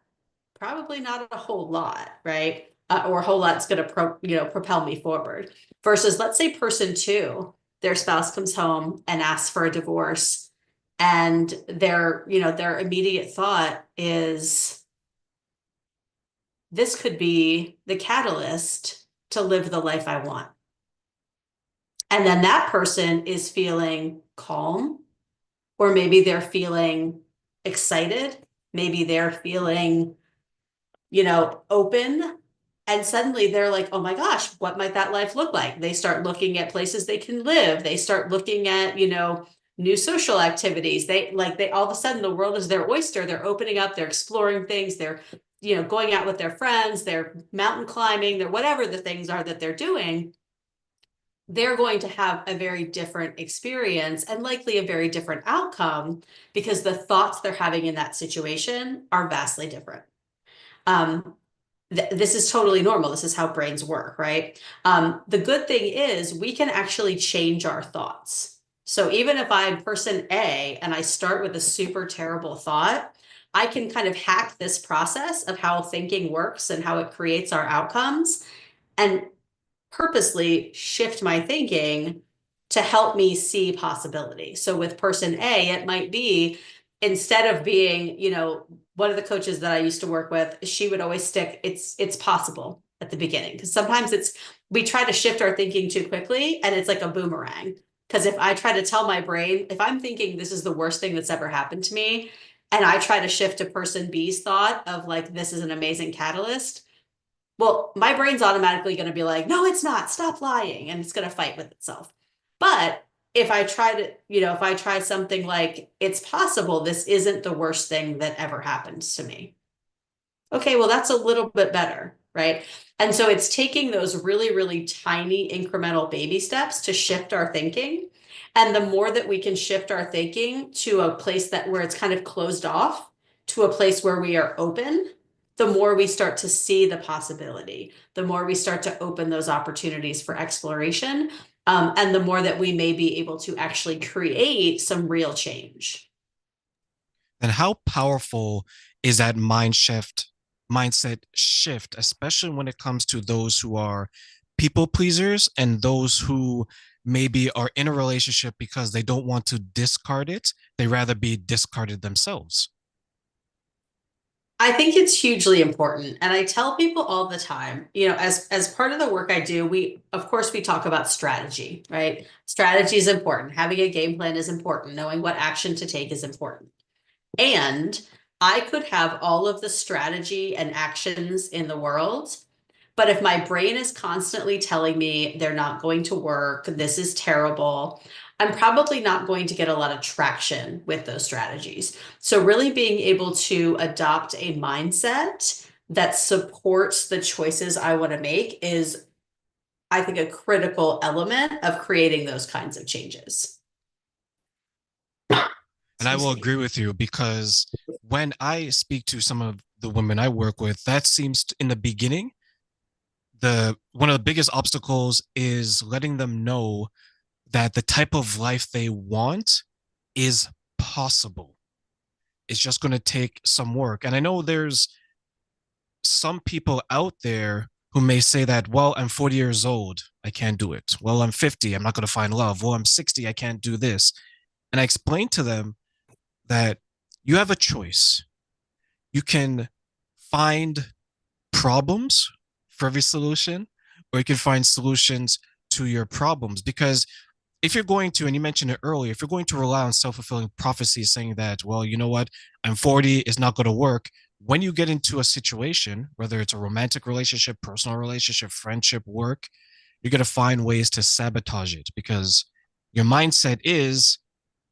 Probably not a whole lot, right? Or a whole lot's going to propel me forward. Versus, let's say person two, their spouse comes home and asks for a divorce, and their immediate thought is, this could be the catalyst to live the life I want. And then that person is feeling calm, or maybe they're feeling excited, maybe they're feeling open. And suddenly they're like, oh my gosh, what might that life look like? They start looking at places they can live. They start looking at, new social activities. They all of a sudden the world is their oyster. They're opening up, they're exploring things, they're, going out with their friends, they're mountain climbing, they're whatever the things are that they're doing, they're going to have a very different experience and likely a very different outcome because the thoughts they're having in that situation are vastly different. Um, this is totally normal. This is how brains work, right? The good thing is we can actually change our thoughts. So even if I'm person A and I start with a super terrible thought, I can kind of hack this process of how thinking works and how it creates our outcomes and purposely shift my thinking to help me see possibility. So with person A, it might be instead of being, one of the coaches that I used to work with, she would always stick it's possible at the beginning because sometimes we try to shift our thinking too quickly and it's like a boomerang. Because if I try to tell my brain, if I'm thinking this is the worst thing that's ever happened to me, and I try to shift to person B's thought of like this is an amazing catalyst, well, my brain's automatically going to be like, no, it's not. Stop lying. And it's going to fight with itself. But if I try something like, it's possible this isn't the worst thing that ever happened to me. Okay, well, that's a little bit better, right? And so it's taking those really, really tiny incremental baby steps to shift our thinking. And the more that we can shift our thinking to a place where it's kind of closed off to a place where we are open, the more we start to see the possibility, the more we start to open those opportunities for exploration, and the more that we may be able to actually create some real change. And how powerful is that mindset shift, especially when it comes to those who are people pleasers and those who maybe are in a relationship because they don't want to discard it. They rather be discarded themselves. I think it's hugely important. And I tell people all the time, as part of the work I do, of course we talk about strategy, right? Strategy is important. Having a game plan is important. Knowing what action to take is important. And I could have all of the strategy and actions in the world, but if my brain is constantly telling me they're not going to work, this is terrible, I'm probably not going to get a lot of traction with those strategies. So, really being able to adopt a mindset that supports the choices I want to make is, I think, a critical element of creating those kinds of changes. And I Excuse will me. agree with you because when I speak to some of the women I work with, that seems in the beginning, the one of the biggest obstacles is letting them know that the type of life they want is possible. It's just going to take some work. And I know there's some people out there who may say that, well, I'm 40 years old, I can't do it. Well, I'm 50, I'm not going to find love. Well, I'm 60, I can't do this. And I explain to them that you have a choice. You can find problems for every solution, or you can find solutions to your problems. Because if you're going to, and you mentioned it earlier, if you're going to rely on self-fulfilling prophecy saying that, well, you know what, I'm 40, it's not going to work. When you get into a situation, whether it's a romantic relationship, personal relationship, friendship, work, you're going to find ways to sabotage it because your mindset is,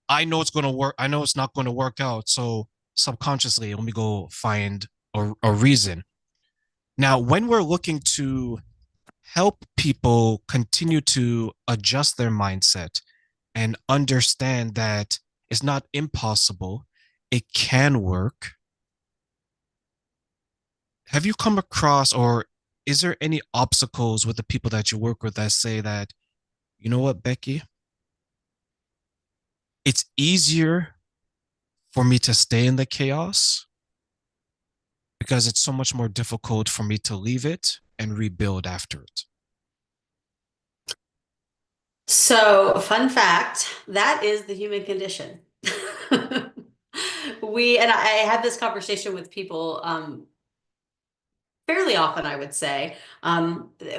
I know it's going to work. I know it's not going to work out. So subconsciously, let me go find a reason. Now, when we're looking to help people continue to adjust their mindset and understand that it's not impossible, it can work. Have you come across, or is there any obstacles with the people that you work with that say that, you know what, Becky, it's easier for me to stay in the chaos because it's so much more difficult for me to leave it and rebuild after it? So, fun fact, that is the human condition. And I have this conversation with people fairly often, I would say.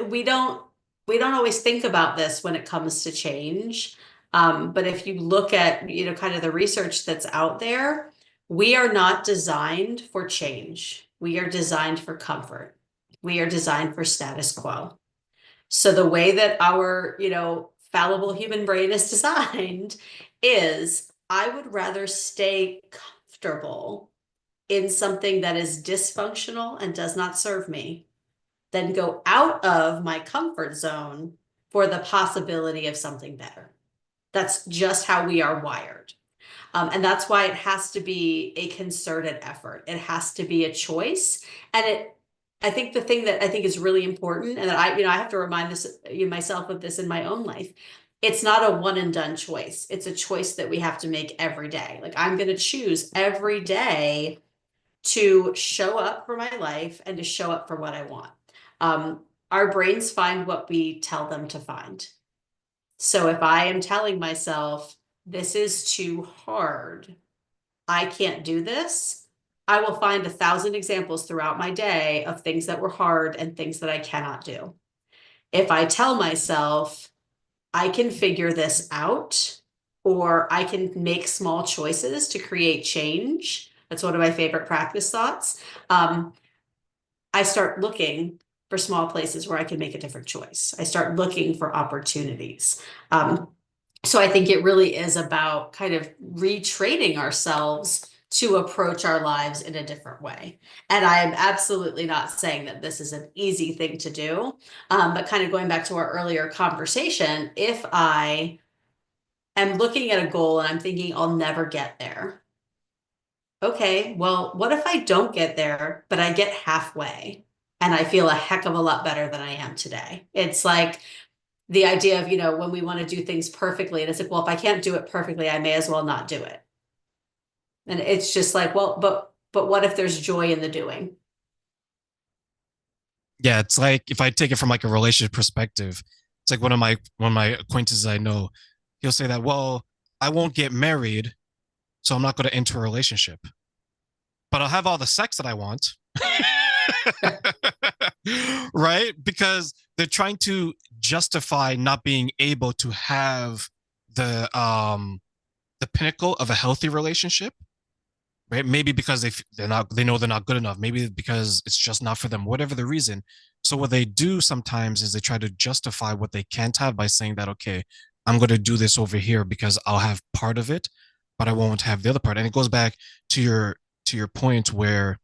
We don't we don't always think about this when it comes to change. But if you look at, kind of the research that's out there, we are not designed for change. We are designed for comfort. We are designed for status quo. So the way that our, fallible human brain is designed is I would rather stay comfortable in something that is dysfunctional and does not serve me than go out of my comfort zone for the possibility of something better. That's just how we are wired. And that's why it has to be a concerted effort. It has to be a choice. And I think the thing that I think is really important, and that I have to remind myself of this in my own life. It's not a one and done choice. It's a choice that we have to make every day. Like I'm going to choose every day to show up for my life and to show up for what I want. Our brains find what we tell them to find. So if I am telling myself, this is too hard, I can't do this, I will find 1,000 examples throughout my day of things that were hard and things that I cannot do. If I tell myself, I can figure this out, or I can make small choices to create change, that's one of my favorite practice thoughts. I start looking for small places where I can make a different choice. I start looking for opportunities. So I think it really is about kind of retraining ourselves to approach our lives in a different way. And I am absolutely not saying that this is an easy thing to do, but kind of going back to our earlier conversation, if I am looking at a goal and I'm thinking I'll never get there. Okay, well, what if I don't get there, but I get halfway and I feel a heck of a lot better than I am today? It's like the idea of, when we want to do things perfectly, and it's like, well, if I can't do it perfectly, I may as well not do it. And it's just like, well, but what if there's joy in the doing? Yeah, it's like if I take it from like a relationship perspective, it's like one of my acquaintances I know, he'll say that, well, I won't get married, so I'm not going to enter a relationship, but I'll have all the sex that I want. Right? Because they're trying to justify not being able to have the pinnacle of a healthy relationship, right? Maybe because they know they're not good enough. Maybe because it's just not for them, whatever the reason. So what they do sometimes is they try to justify what they can't have by saying that, okay, I'm going to do this over here because I'll have part of it, but I won't have the other part. And it goes back to your point where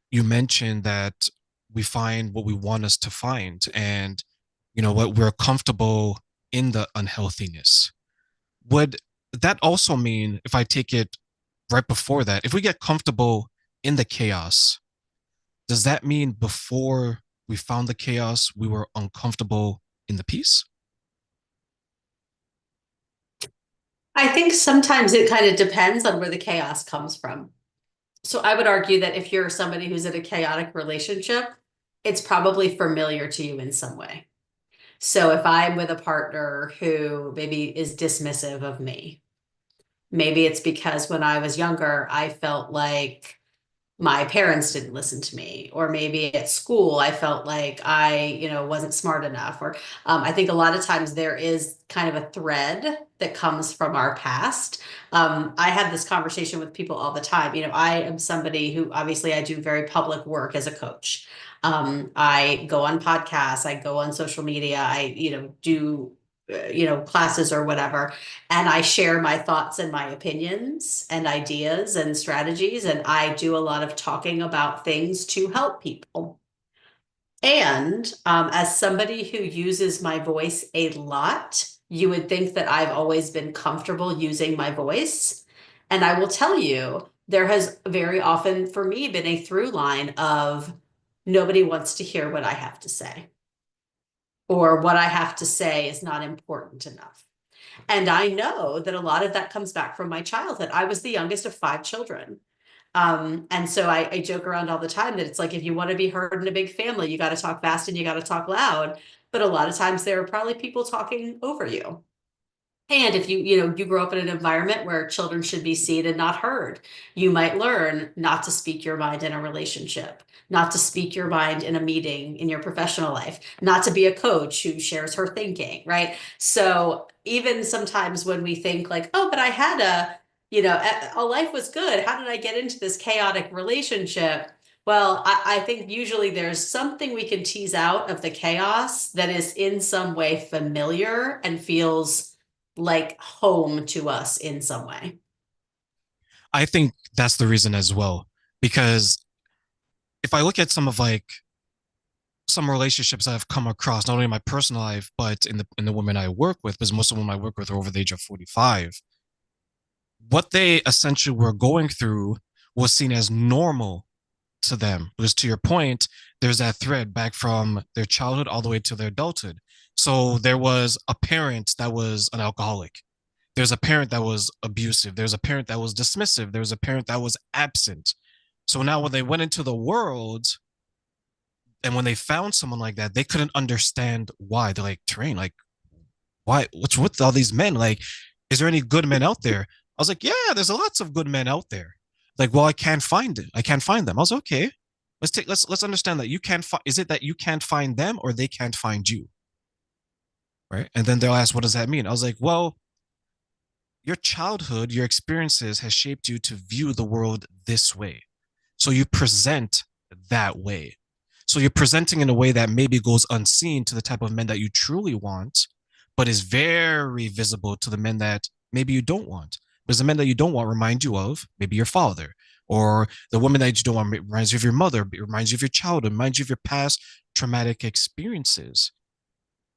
you mentioned that we find what we want us to find, and what we're comfortable in the unhealthiness. Would that also mean, if I take it right before that, if we get comfortable in the chaos, does that mean before we found the chaos, we were uncomfortable in the peace? I think sometimes it kind of depends on where the chaos comes from. So I would argue that if you're somebody who's in a chaotic relationship, it's probably familiar to you in some way. So if I'm with a partner who maybe is dismissive of me, maybe it's because when I was younger, I felt like my parents didn't listen to me, or maybe at school I felt like I wasn't smart enough, or I think a lot of times there is kind of a thread that comes from our past. I have this conversation with people all the time. I am somebody who, obviously, I do very public work as a coach. I go on podcasts, I go on social media, I do classes or whatever, and I share my thoughts and my opinions and ideas and strategies, and I do a lot of talking about things to help people. And as somebody who uses my voice a lot, you would think that I've always been comfortable using my voice. And I will tell you, there has very often for me been a through line of nobody wants to hear what I have to say, or what I have to say is not important enough. And I know that a lot of that comes back from my childhood. I was the youngest of 5 children. And so I joke around all the time that it's like, if you want to be heard in a big family, you got to talk fast and you got to talk loud. But a lot of times there are probably people talking over you. And if you grow up in an environment where children should be seen and not heard, you might learn not to speak your mind in a relationship, not to speak your mind in a meeting in your professional life, not to be a coach who shares her thinking, right? So even sometimes when we think like, oh, but I had a life was good. How did I get into this chaotic relationship? Well, I think usually there's something we can tease out of the chaos that is in some way familiar and feels like home to us in some way. I think that's the reason as well. Because if I look at some relationships I've come across, not only in my personal life, but in the women I work with, because most of them I work with are over the age of 45, what they essentially were going through was seen as normal to them. Because to your point, there's that thread back from their childhood all the way to their adulthood. So there was a parent that was an alcoholic. There's a parent that was abusive. There's a parent that was dismissive. There's a parent that was absent. So now when they went into the world and when they found someone like that, they couldn't understand why. They're like, Terrain, like, why? What's with all these men? Like, is there any good men out there? I was like, yeah, there's lots of good men out there. Like, well, I can't find it. I can't find them. I was okay. Let's understand that you can't find. Is it that you can't find them or they can't find you? Right. And then they'll ask, what does that mean? I was like, well, your childhood, your experiences has shaped you to view the world this way. So you present that way. So you're presenting in a way that maybe goes unseen to the type of men that you truly want, but is very visible to the men that maybe you don't want. Because the men that you don't want remind you of maybe your father, or the woman that you don't want reminds you of your mother, it reminds you of your childhood, reminds you of your past traumatic experiences.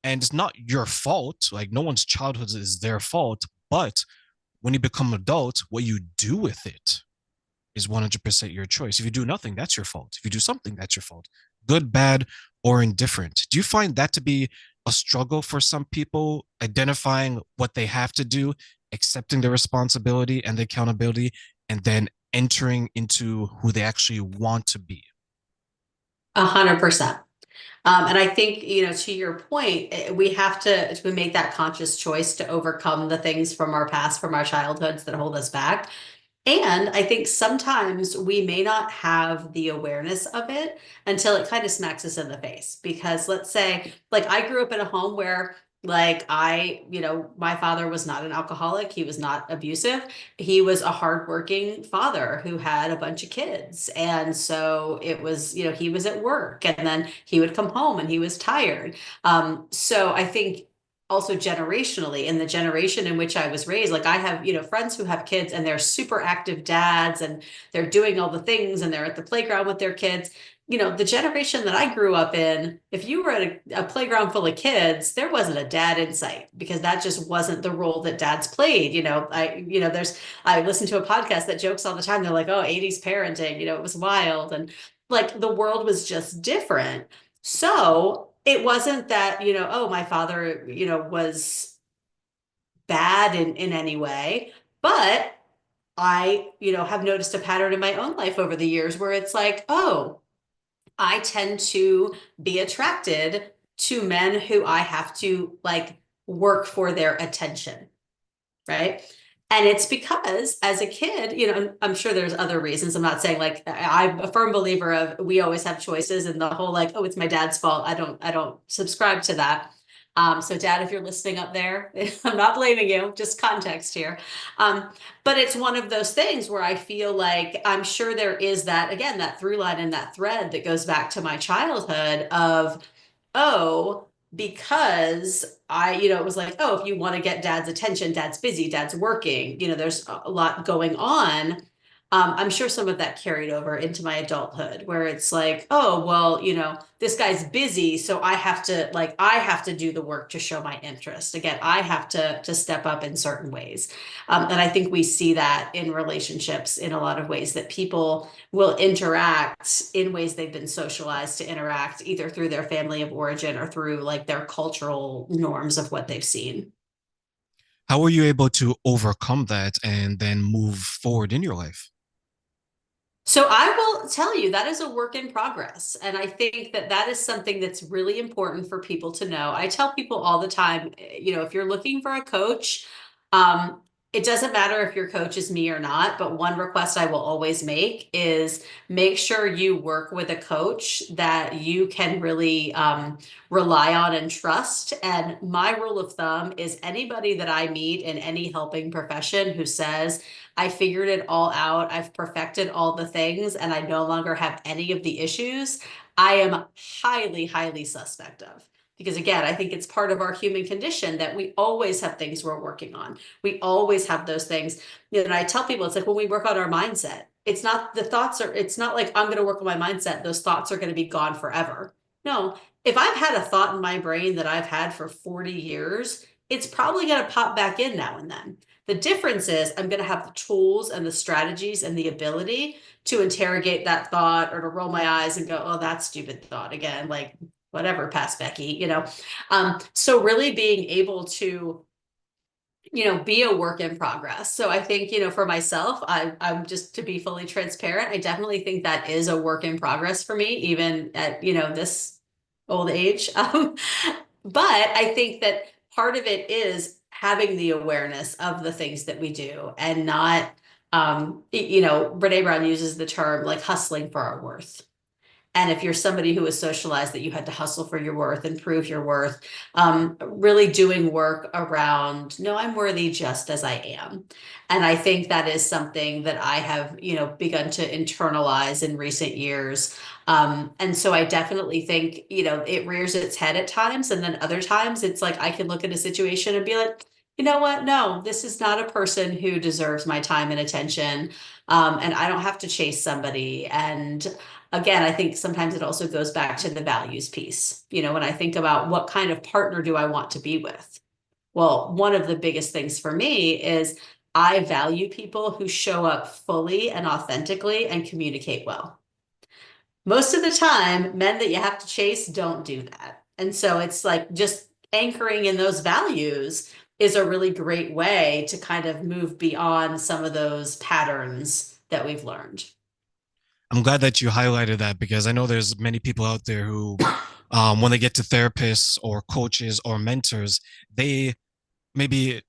And it's not your fault. Like no one's childhood is their fault, but when you become adult, what you do with it is 100% your choice. If you do nothing, that's your fault. If you do something, that's your fault. Good, bad, or indifferent. Do you find that to be a struggle for some people, identifying what they have to do, accepting the responsibility and the accountability, and then entering into who they actually want to be? 100%. And I think, to your point, we have to make that conscious choice to overcome the things from our past, from our childhoods that hold us back. And I think sometimes we may not have the awareness of it until it kind of smacks us in the face. Because let's say, like, I grew up in a home where, like, my father was not an alcoholic. He was not abusive. He was a hardworking father who had a bunch of kids. And so it was, he was at work and then he would come home and he was tired. So I think also generationally in the generation in which I was raised, like I have, friends who have kids and they're super active dads and they're doing all the things and they're at the playground with their kids. The generation that I grew up in, if you were at a playground full of kids, there wasn't a dad in sight because that just wasn't the role that dads played. I listen to a podcast that jokes all the time. They're like, oh, 80s parenting, it was wild. And like the world was just different. So it wasn't that, oh, my father, was bad in any way, but I, have noticed a pattern in my own life over the years where it's like, oh, I tend to be attracted to men who I have to like work for their attention, right? And it's because as a kid, I'm sure there's other reasons. I'm not saying like I'm a firm believer of we always have choices and the whole like, oh, it's my dad's fault. I don't subscribe to that. So dad, if you're listening up there, I'm not blaming you, just context here. Um, but it's one of those things where I feel like I'm sure there is that, again, that through line and that thread that goes back to my childhood of, oh, because it was like, oh, if you want to get dad's attention, dad's busy, dad's working, there's a lot going on. I'm sure some of that carried over into my adulthood where it's like, oh, well, this guy's busy, so I have to do the work to show my interest. Again, I have to step up in certain ways. And I think we see that in relationships in a lot of ways that people will interact in ways they've been socialized to interact, either through their family of origin or through like their cultural norms of what they've seen. How were you able to overcome that and then move forward in your life? So I will tell you that is a work in progress. And I think that that is something that's really important for people to know. I tell people all the time, if you're looking for a coach, um, it doesn't matter if your coach is me or not, but one request I will always make is make sure you work with a coach that you can really rely on and trust. And my rule of thumb is anybody that I meet in any helping profession who says, I figured it all out. I've perfected all the things and I no longer have any of the issues. I am highly, highly suspect of. Because again, I think it's part of our human condition that we always have things we're working on. We always have those things. And I tell people it's like when we work on our mindset. It's not the thoughts are, it's not like I'm going to work on my mindset. Those thoughts are going to be gone forever. No, if I've had a thought in my brain that I've had for 40 years, it's probably going to pop back in now and then. The difference is I'm going to have the tools and the strategies and the ability to interrogate that thought or to roll my eyes and go, oh, that stupid thought again, like whatever, past Becky, So really being able to be a work in progress. So I think, for myself, I'm just to be fully transparent. I definitely think that is a work in progress for me, even at, this old age. But I think that part of it is having the awareness of the things that we do and not, Brene Brown uses the term like hustling for our worth. And if you're somebody who was socialized that you had to hustle for your worth and prove your worth, really doing work around, no, I'm worthy just as I am. And I think that is something that I have, begun to internalize in recent years. And so I definitely think, it rears its head at times. And then other times it's like I can look at a situation and be like, you know what? No, this is not a person who deserves my time and attention. And I don't have to chase somebody. And again, I think sometimes it also goes back to the values piece. When I think about what kind of partner do I want to be with? Well, one of the biggest things for me is I value people who show up fully and authentically and communicate well. Most of the time, men that you have to chase don't do that. And so it's like just anchoring in those values is a really great way to kind of move beyond some of those patterns that we've learned. I'm glad that you highlighted that because I know there's many people out there who, when they get to therapists or coaches or mentors, they maybe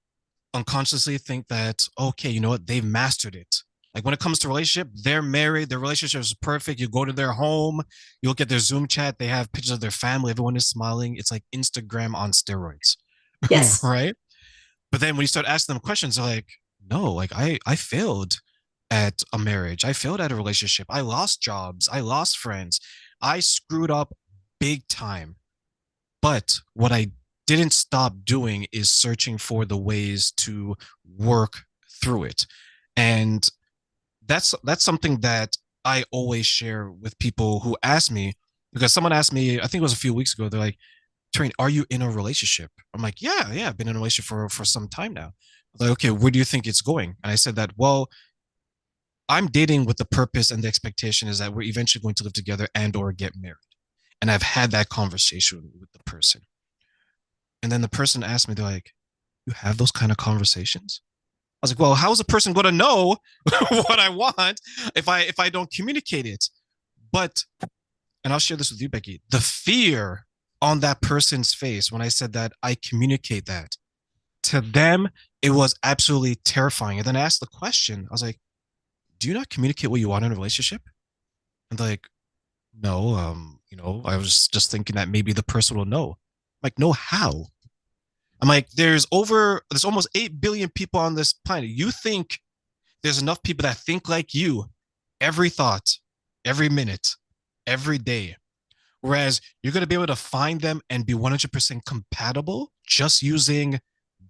unconsciously think that, okay, you know what, they've mastered it. Like when it comes to relationship, they're married, their relationship is perfect. You go to their home, you look at their Zoom chat, they have pictures of their family, everyone is smiling. It's like Instagram on steroids, Yes. right? But then when you start asking them questions, they're like, no, like I failed at a marriage. I failed at a relationship. I lost jobs. I lost friends. I screwed up big time. But what I didn't stop doing is searching for the ways to work through it. And that's something that I always share with people who ask me, because someone asked me, I think it was a few weeks ago, they're like, Train, are you in a relationship? I'm like, yeah, I've been in a relationship for some time now. Like, okay, where do you think it's going? And I said that, well, I'm dating with the purpose and the expectation is that we're eventually going to live together and or get married. And I've had that conversation with the person. And then the person asked me, they're like, you have those kind of conversations? I was like, well, how is a person going to know what I want if I don't communicate it? But and I'll share this with you, Becky, the fear on that person's face when I said that I communicate that to them, it was absolutely terrifying. And then I asked the question, I was like, do you not communicate what you want in a relationship? And they're like, no, I was just thinking that maybe the person will know. I'm like, no, how? I'm like, there's almost 8 billion people on this planet. You think there's enough people that think like you every thought, every minute, every day. Whereas you're going to be able to find them and be 100% compatible just using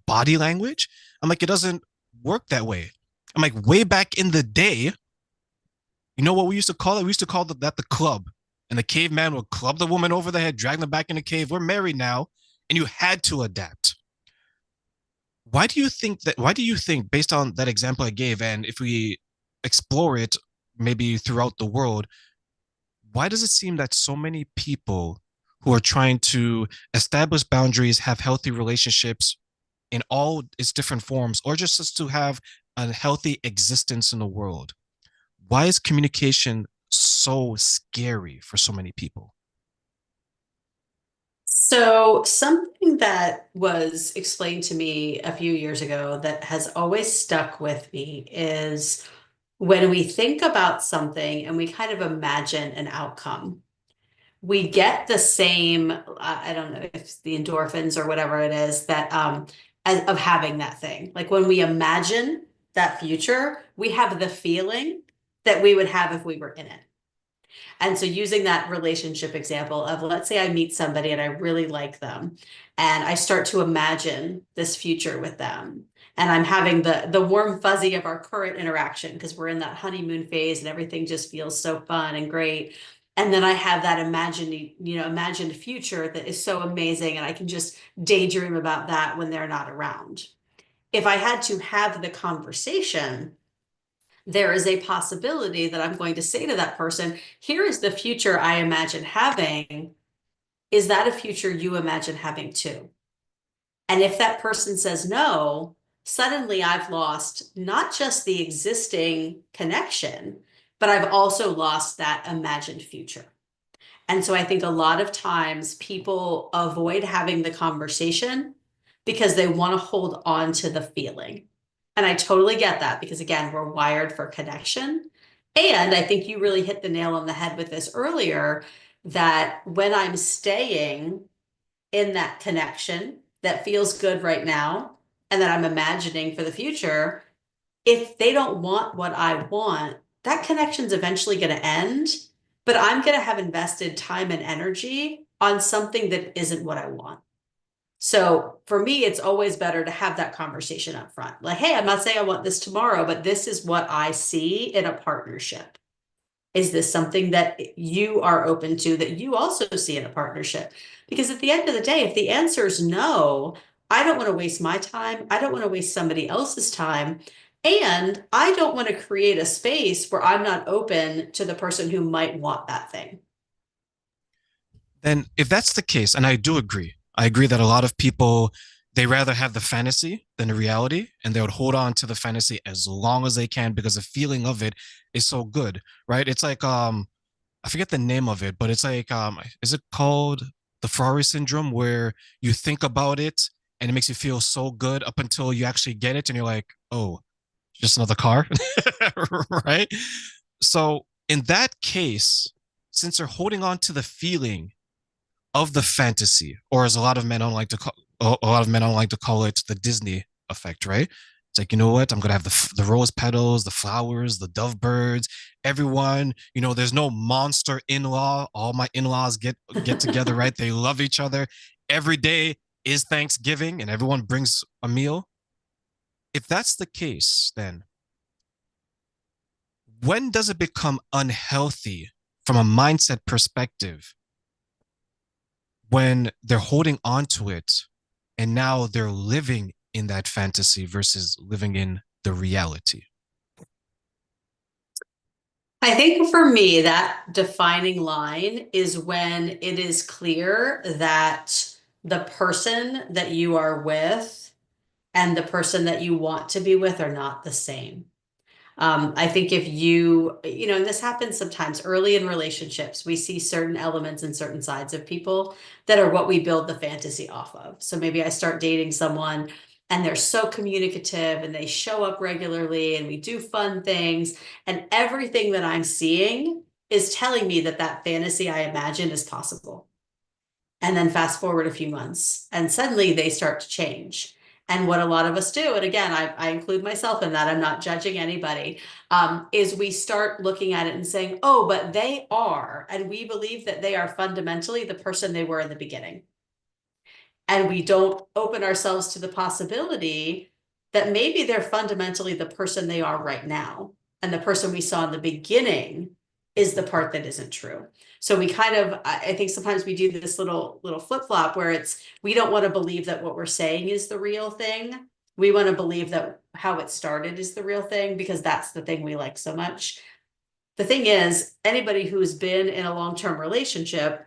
body language. I'm like, it doesn't work that way. I'm like, way back in the day, you know what we used to call it? We used to call that the club. And the caveman would club the woman over the head, drag them back in the cave. We're married now. And you had to adapt. Why do you think, based on that example I gave, and if we explore it maybe throughout the world, why does it seem that so many people who are trying to establish boundaries, have healthy relationships in all its different forms, or just to have a healthy existence in the world, why is communication so scary for so many people? So, something that was explained to me a few years ago that has always stuck with me is when we think about something and we kind of imagine an outcome, we get the same, I don't know if it's the endorphins or whatever it is that of having that thing. Like when we imagine that future, we have the feeling that we would have if we were in it. And so using that relationship example of, let's say I meet somebody and I really like them and I start to imagine this future with them. And I'm having the warm fuzzy of our current interaction because we're in that honeymoon phase and everything just feels so fun and great. And then I have that imagined future that is so amazing. And I can just daydream about that when they're not around. If I had to have the conversation, there is a possibility that I'm going to say to that person, here is the future I imagine having. Is that a future you imagine having too? And if that person says no, suddenly I've lost not just the existing connection, but I've also lost that imagined future. And so I think a lot of times people avoid having the conversation because they want to hold on to the feeling. And I totally get that because, again, we're wired for connection. And I think you really hit the nail on the head with this earlier that when I'm staying in that connection that feels good right now and that I'm imagining for the future, if they don't want what I want, that connection's eventually going to end, but I'm going to have invested time and energy on something that isn't what I want. So for me, it's always better to have that conversation up front. Like, hey, I'm not saying I want this tomorrow, but this is what I see in a partnership. Is this something that you are open to that you also see in a partnership? Because at the end of the day, if the answer is no, I don't want to waste my time. I don't want to waste somebody else's time. And I don't want to create a space where I'm not open to the person who might want that thing. Then if that's the case, and I agree that a lot of people, they rather have the fantasy than the reality, and they would hold on to the fantasy as long as they can because the feeling of it is so good, right? It's like I forget the name of it, but it's like is it called the Ferrari syndrome where you think about it and it makes you feel so good up until you actually get it and you're like, oh, just another car, right? So in that case, since they're holding on to the feeling of the fantasy, or as a lot of men don't like to call, a lot of men don't like to call it, the Disney effect, right? It's like, you know what? I'm gonna have the rose petals, the flowers, the dove birds, everyone. There's no monster in-law. All my in-laws get together, right? They love each other. Every day is Thanksgiving, and everyone brings a meal. If that's the case, then when does it become unhealthy from a mindset perspective when they're holding on to it and now they're living in that fantasy versus living in the reality? I think for me, that defining line is when it is clear that the person that you are with and the person that you want to be with are not the same. I think if and this happens sometimes early in relationships, we see certain elements and certain sides of people that are what we build the fantasy off of. So maybe I start dating someone and they're so communicative and they show up regularly and we do fun things, and everything that I'm seeing is telling me that that fantasy I imagined is possible. And then fast forward a few months and suddenly they start to change. And what a lot of us do, and again, I include myself in that, I'm not judging anybody, is we start looking at it and saying, oh, but they are, and we believe that they are fundamentally the person they were in the beginning. And we don't open ourselves to the possibility that maybe they're fundamentally the person they are right now. And the person we saw in the beginning is the part that isn't true. So we kind of, I think sometimes we do this little flip flop where it's, we don't want to believe that what we're saying is the real thing. We want to believe that how it started is the real thing because that's the thing we like so much. The thing is, anybody who's been in a long-term relationship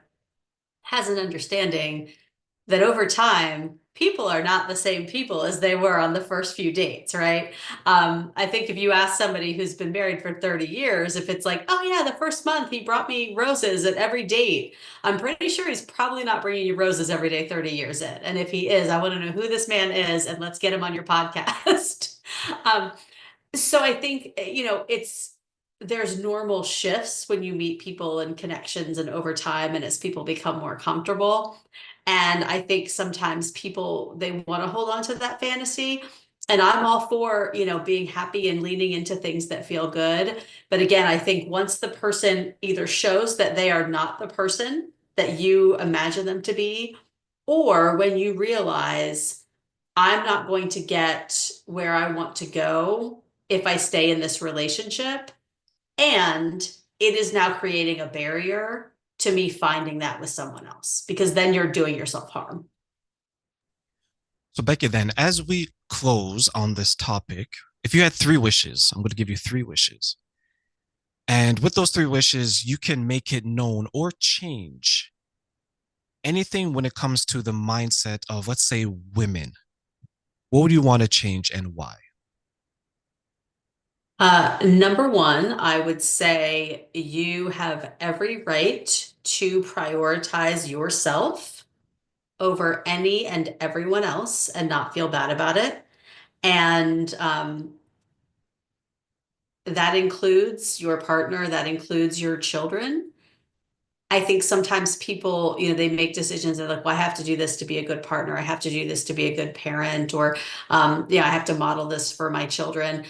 has an understanding that over time, people are not the same people as they were on the first few dates, right? I think if you ask somebody who's been married for 30 years, if it's like, oh yeah, the first month he brought me roses at every date, I'm pretty sure he's probably not bringing you roses every day 30 years in. And if he is, I want to know who this man is and let's get him on your podcast. um, so I think, there's normal shifts when you meet people and connections and over time and as people become more comfortable. And I think sometimes people they want to hold on to that fantasy. And I'm all for, being happy and leaning into things that feel good. But again, I think once the person either shows that they are not the person that you imagine them to be, or when you realize I'm not going to get where I want to go if I stay in this relationship, and it is now creating a barrier to me finding that with someone else, because then you're doing yourself harm. So, Becky, then, as we close on this topic, if you had three wishes, I'm going to give you three wishes. And with those three wishes, you can make it known or change anything when it comes to the mindset of, let's say, women. What would you want to change and why? Number one, I would say you have every right to prioritize yourself over any and everyone else and not feel bad about it. And that includes your partner, that includes your children. I think sometimes people, they make decisions. They're like, well, I have to do this to be a good partner. I have to do this to be a good parent, or, I have to model this for my children.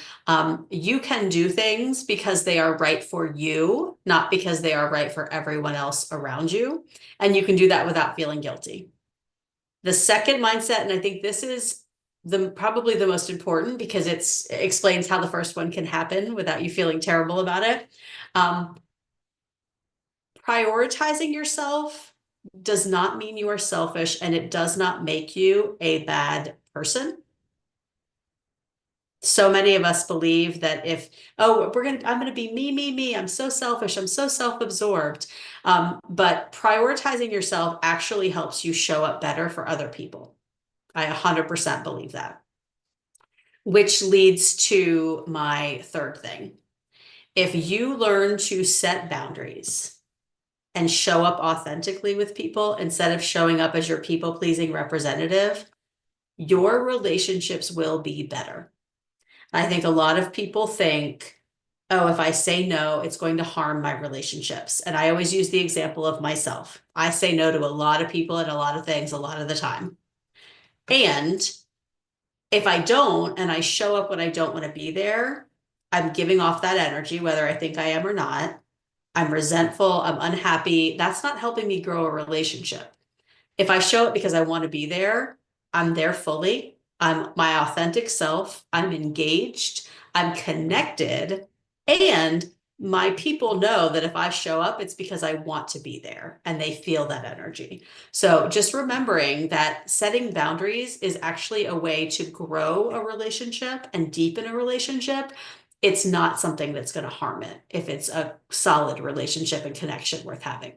You can do things because they are right for you, not because they are right for everyone else around you. And you can do that without feeling guilty. The second mindset, and I think this is the probably the most important because it explains how the first one can happen without you feeling terrible about it. Um, Prioritizing yourself does not mean you are selfish, and it does not make you a bad person. So many of us believe that if, oh, I'm gonna be me, me, me. I'm so selfish. I'm so self-absorbed. But prioritizing yourself actually helps you show up better for other people. I 100% believe that. Which leads to my third thing. If you learn to set boundaries and show up authentically with people instead of showing up as your people pleasing representative, your relationships will be better. I think a lot of people think, oh, if I say no, it's going to harm my relationships. And I always use the example of myself. I say no to a lot of people and a lot of things a lot of the time. And if I don't, and I show up when I don't want to be there, I'm giving off that energy, whether I think I am or not. I'm resentful, I'm unhappy. That's not helping me grow a relationship. If I show up because I want to be there, I'm there fully. I'm my authentic self. I'm engaged. I'm connected. And my people know that if I show up, it's because I want to be there and they feel that energy. So just remembering that setting boundaries is actually a way to grow a relationship and deepen a relationship. It's not something that's going to harm it if it's a solid relationship and connection worth having.